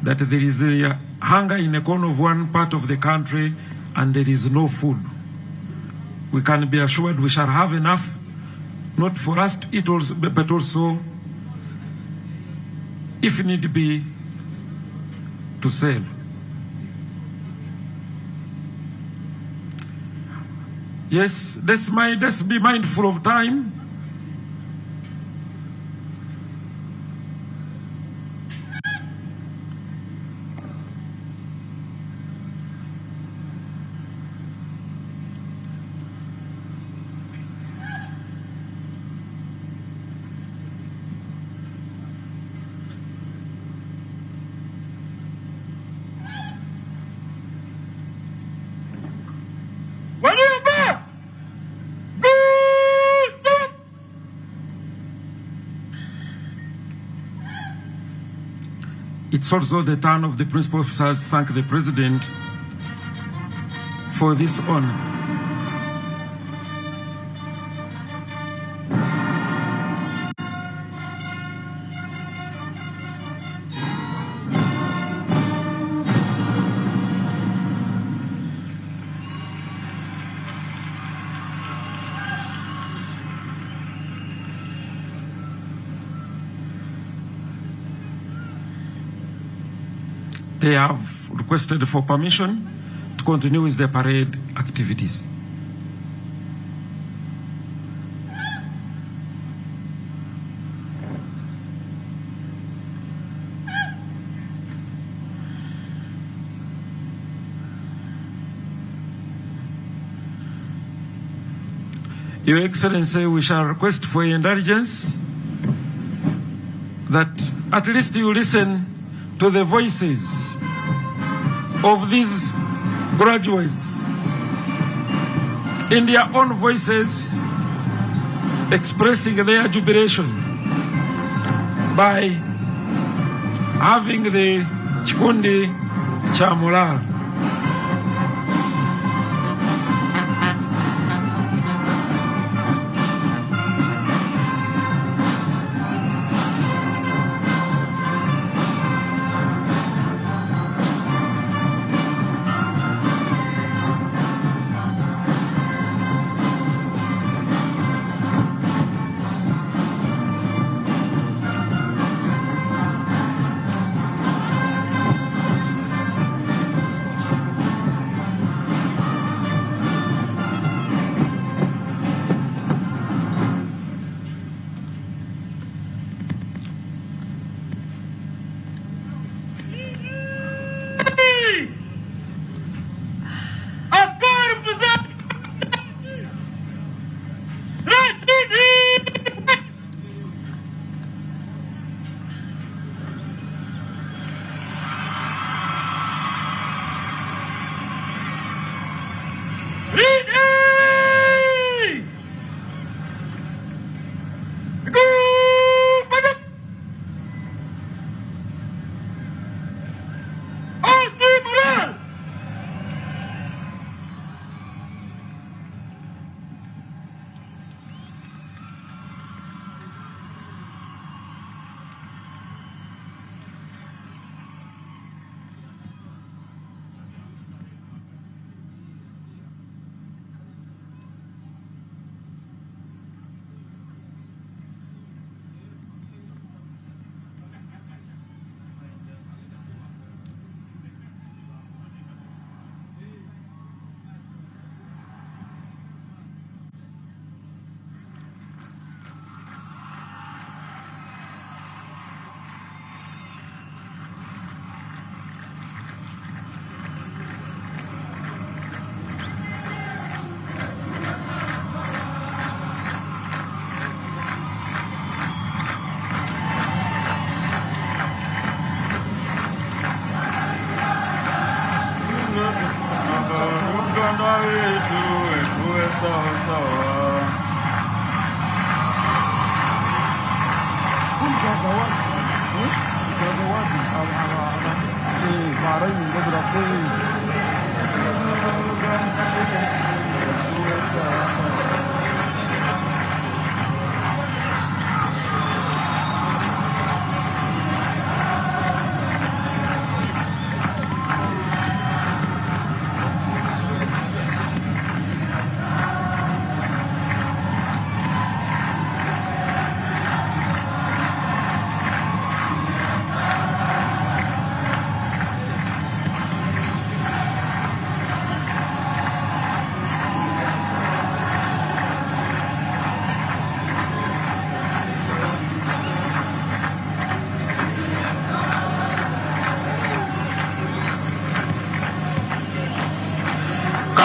that there is a hunger in a corner of one part of the country and there is no food. We can be assured we shall have enough, not for us to eat also, but also, if need be, to sell. Yes, let's be mindful of time. It's also the turn of the principal officers to thank the President for this honor. They have requested for permission to continue with the parade activities. Your Excellency, we shall request for your indulgence that at least you listen to the voices of these graduates in their own voices, expressing their jubilation by having the Chikundi Chamulal.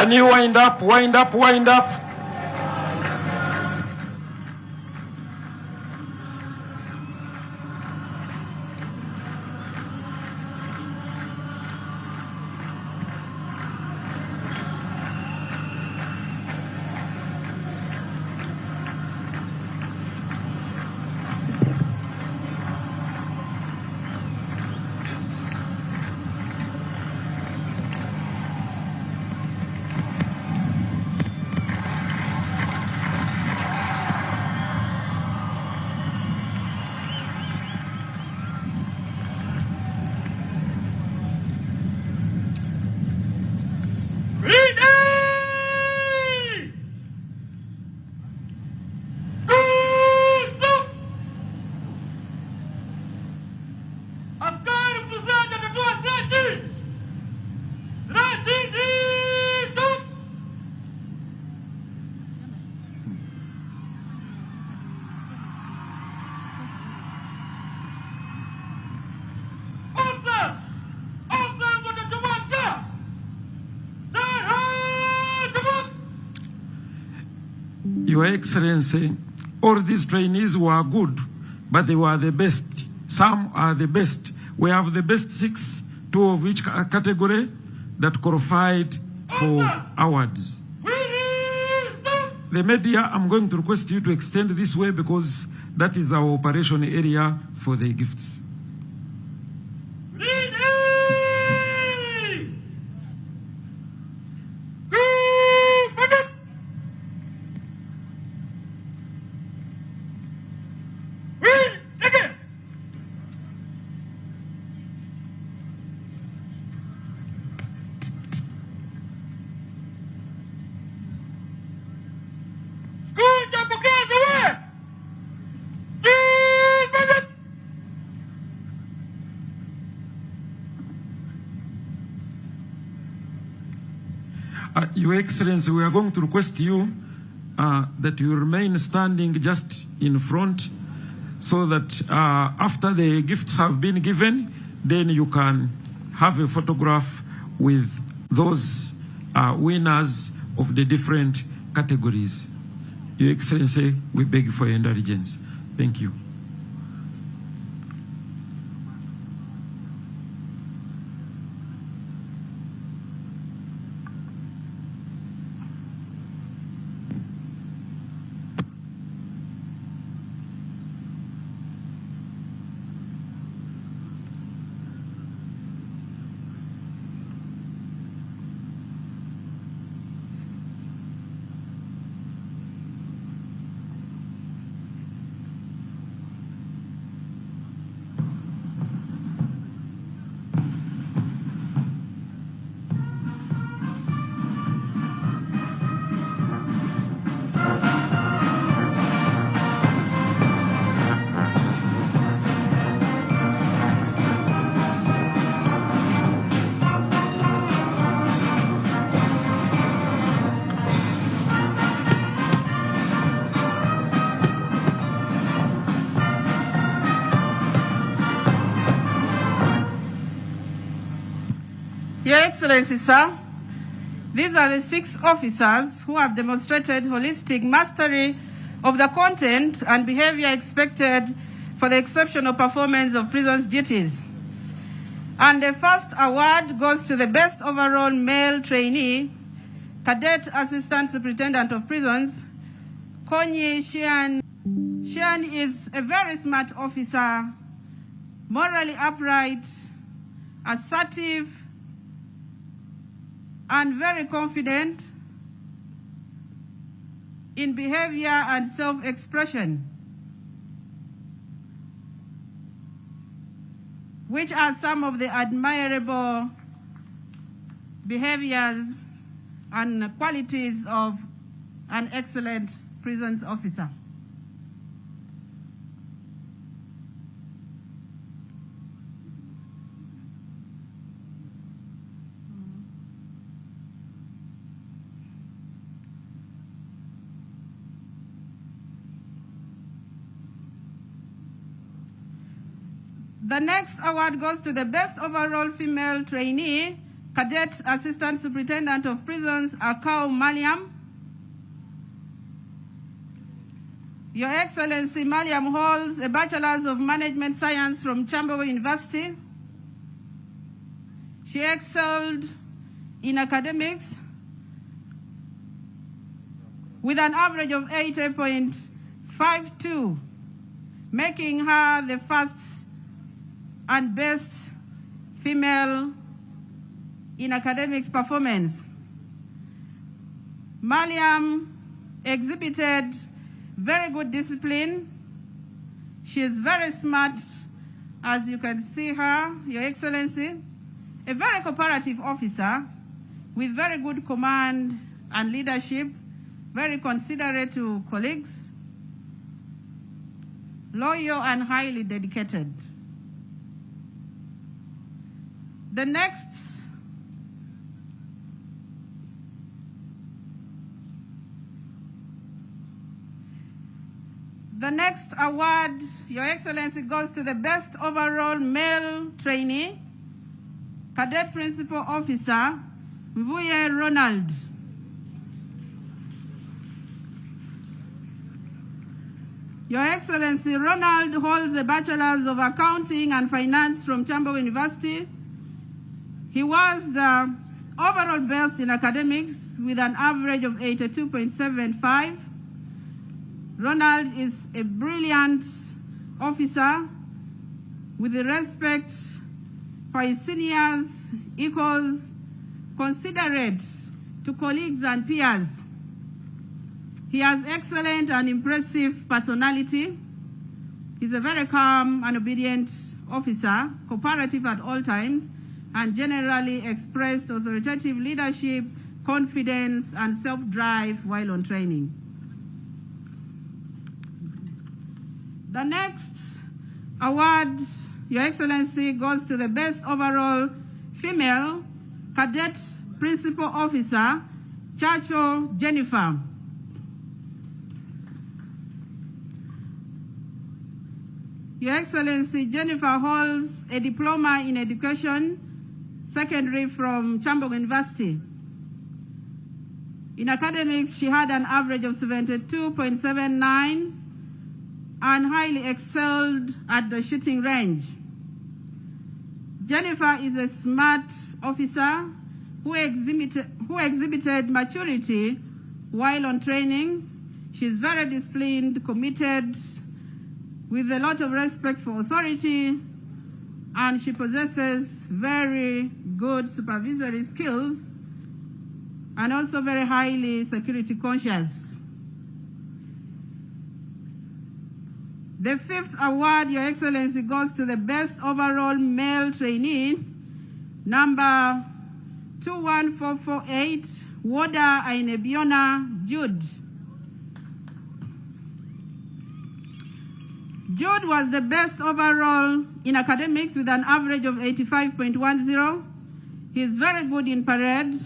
Can you wind up, wind up, wind up? Your Excellency, all these trainees were good, but they were the best. Some are the best. We have the best 6, 2 of each category that qualified for awards. The media, I'm going to request you to extend this way because that is our operation area for the gifts. Your Excellency, we are going to request you that you remain standing just in front so that after the gifts have been given, then you can have a photograph with those winners of the different categories. Your Excellency, we beg for your indulgence. Thank you. Your Excellency, sir, these are the 6 officers who have demonstrated holistic mastery of the content and behavior expected for the exceptional performance of prisons duties. And the first award goes to the best overall male trainee, Cadet Assistant Superintendent of Prisons, Konyi Shian. Shian is a very smart officer, morally upright, assertive, and very confident in behavior and self-expression, which are some of the admirable behaviors and qualities of an excellent prisons officer. The next award goes to the best overall female trainee, Cadet Assistant Superintendent of Prisons, Akau Maliam. Your Excellency, Maliam holds a Bachelor's of Management Science from Chamberlain University. She excelled in academics with an average of 80.52, making her the first and best female in academics performance. Maliam exhibited very good discipline. She is very smart, as you can see her, Your Excellency, a very cooperative officer with very good command and leadership, very considerate to colleagues, loyal and highly dedicated. The next award, Your Excellency, goes to the best overall male trainee, Cadet Principal Officer, Mvuye Ronald. Your Excellency, Ronald holds a Bachelor's of Accounting and Finance from Chambo University. He was the overall best in academics with an average of 82.75. Ronald is a brilliant officer with the respect for his seniors, equals, considerate to colleagues and peers. He has excellent and impressive personality. He's a very calm and obedient officer, cooperative at all times, and generally expressed authoritative leadership, confidence, and self-drive while on training. The next award, Your Excellency, goes to the best overall female cadet principal officer, Chacho Jennifer. Your Excellency, Jennifer holds a diploma in education, secondary from Chambo University. In academics, she had an average of 72.79 and highly excelled at the shooting range. Jennifer is a smart officer who exhibited maturity while on training. She is very disciplined, committed, with a lot of respect for authority, and she possesses very good supervisory skills and also very highly security conscious. The fifth award, Your Excellency, goes to the best overall male trainee, number 21448, Woda Ainebiona Jude. Jude was the best overall in academics with an average of 85.10. He is very good in parade.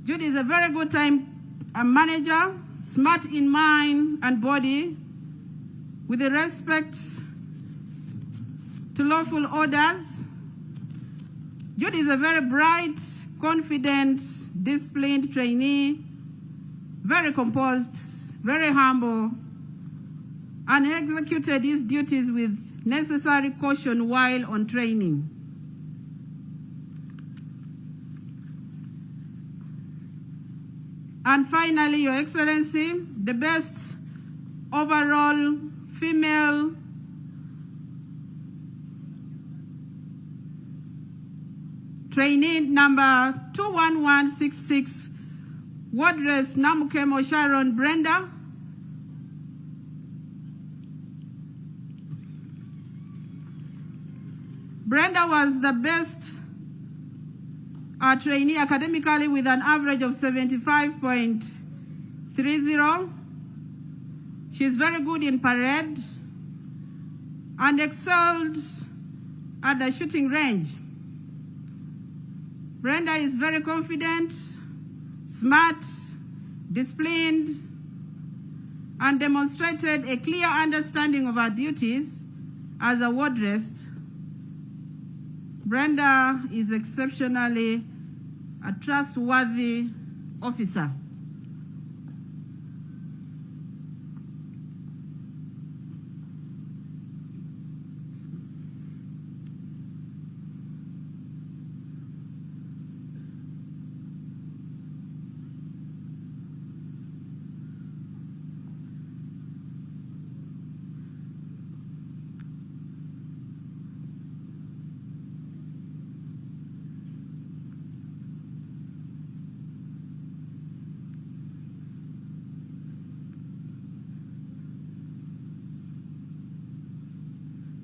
Jude is a very good time manager, smart in mind and body, with a respect to lawful orders. Jude is a very bright, confident, disciplined trainee, very composed, very humble, and executed his duties with necessary caution while on training. And finally, Your Excellency, the best overall female trainee, number 21166, Wardress Namukemo Sharon Brenda. Brenda was the best trainee academically with an average of 75.30. She is very good in parade and excelled at the shooting range. Brenda is very confident, smart, disciplined, and demonstrated a clear understanding of her duties as a wardress. Brenda is exceptionally a trustworthy officer.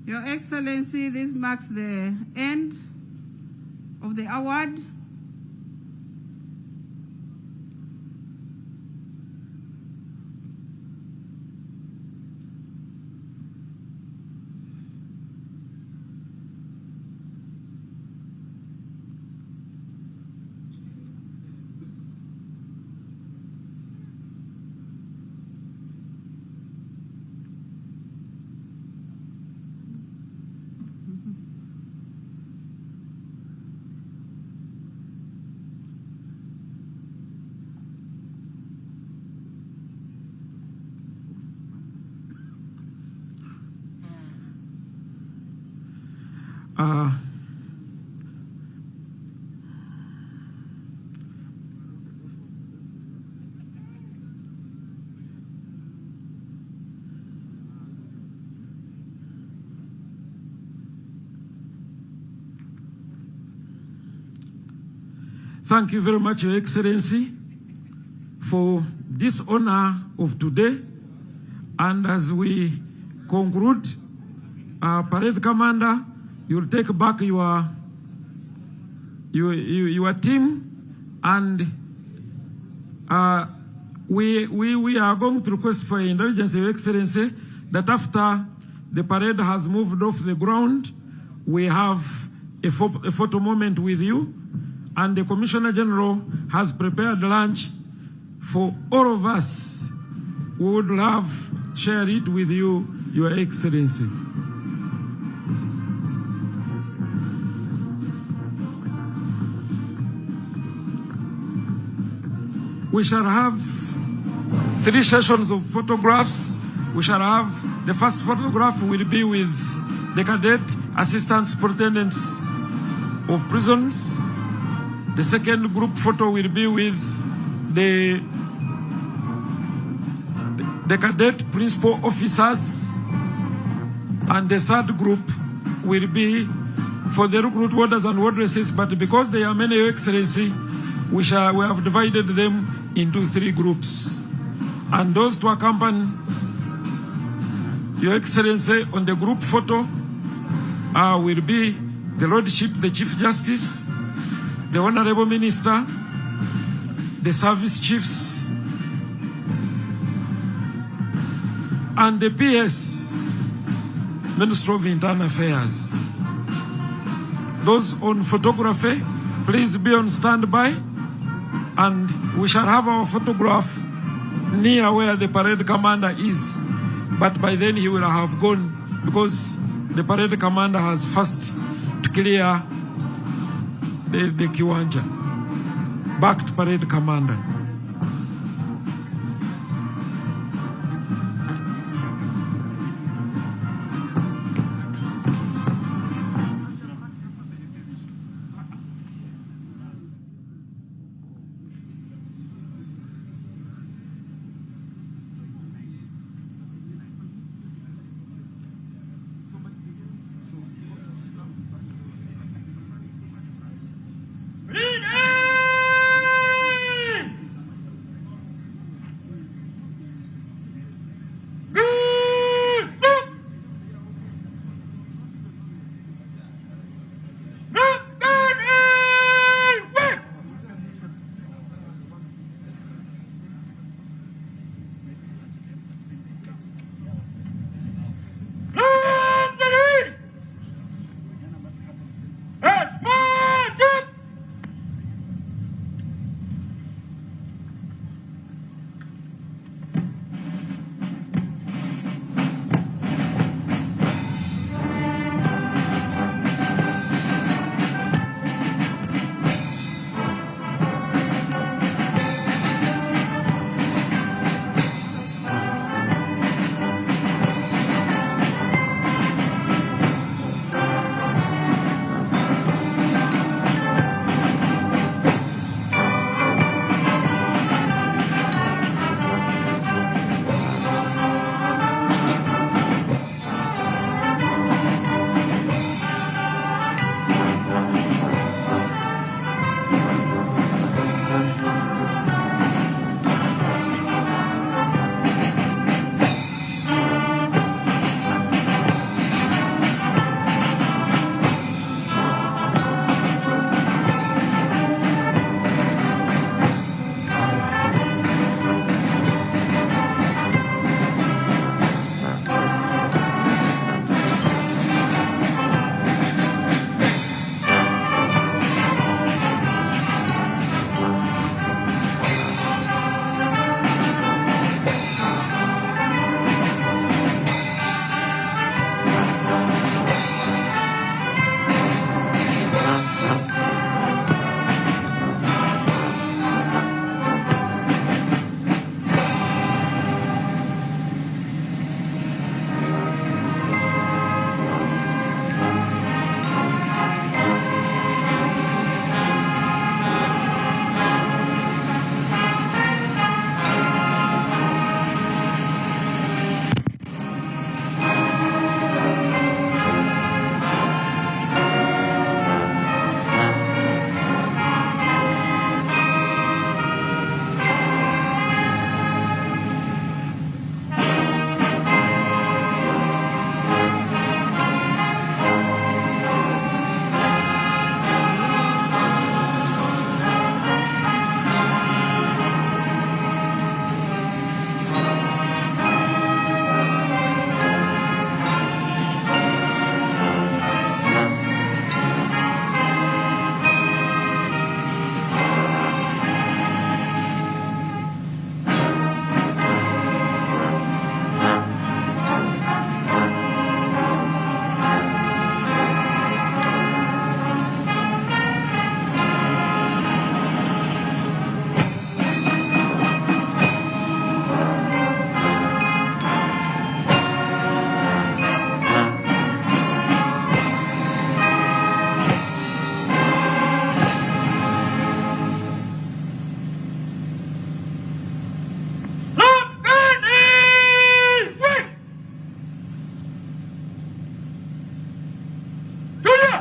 Your Excellency, this marks the end of the award. Thank you very much, Your Excellency, for this honor of today. And as we conclude, Parade Commander, you'll take back your team, and we are going to request for indulgence, Your Excellency, that after the parade has moved off the ground, we have a photo moment with you. And the Commissioner General has prepared lunch for all of us. We would love to share it with you, Your Excellency. We shall have 3 sessions of photographs. We shall have, the first photograph will be with the cadet assistant superintendents of prisons. The second group photo will be with the cadet principal officers. And the third group will be for the recruit warders and wardresses, but because they are many, Your Excellency, we have divided them into 3 groups. And those to accompany Your Excellency on the group photo will be the Lordship, the Chief Justice, the Honorable Minister, the service chiefs, and the PS, Minister of Internal Affairs. Those on photography, please be on standby, and we shall have our photograph near where the parade commander is. But by then he will have gone, because the parade commander has first to clear the Kiwanja. Back to parade commander.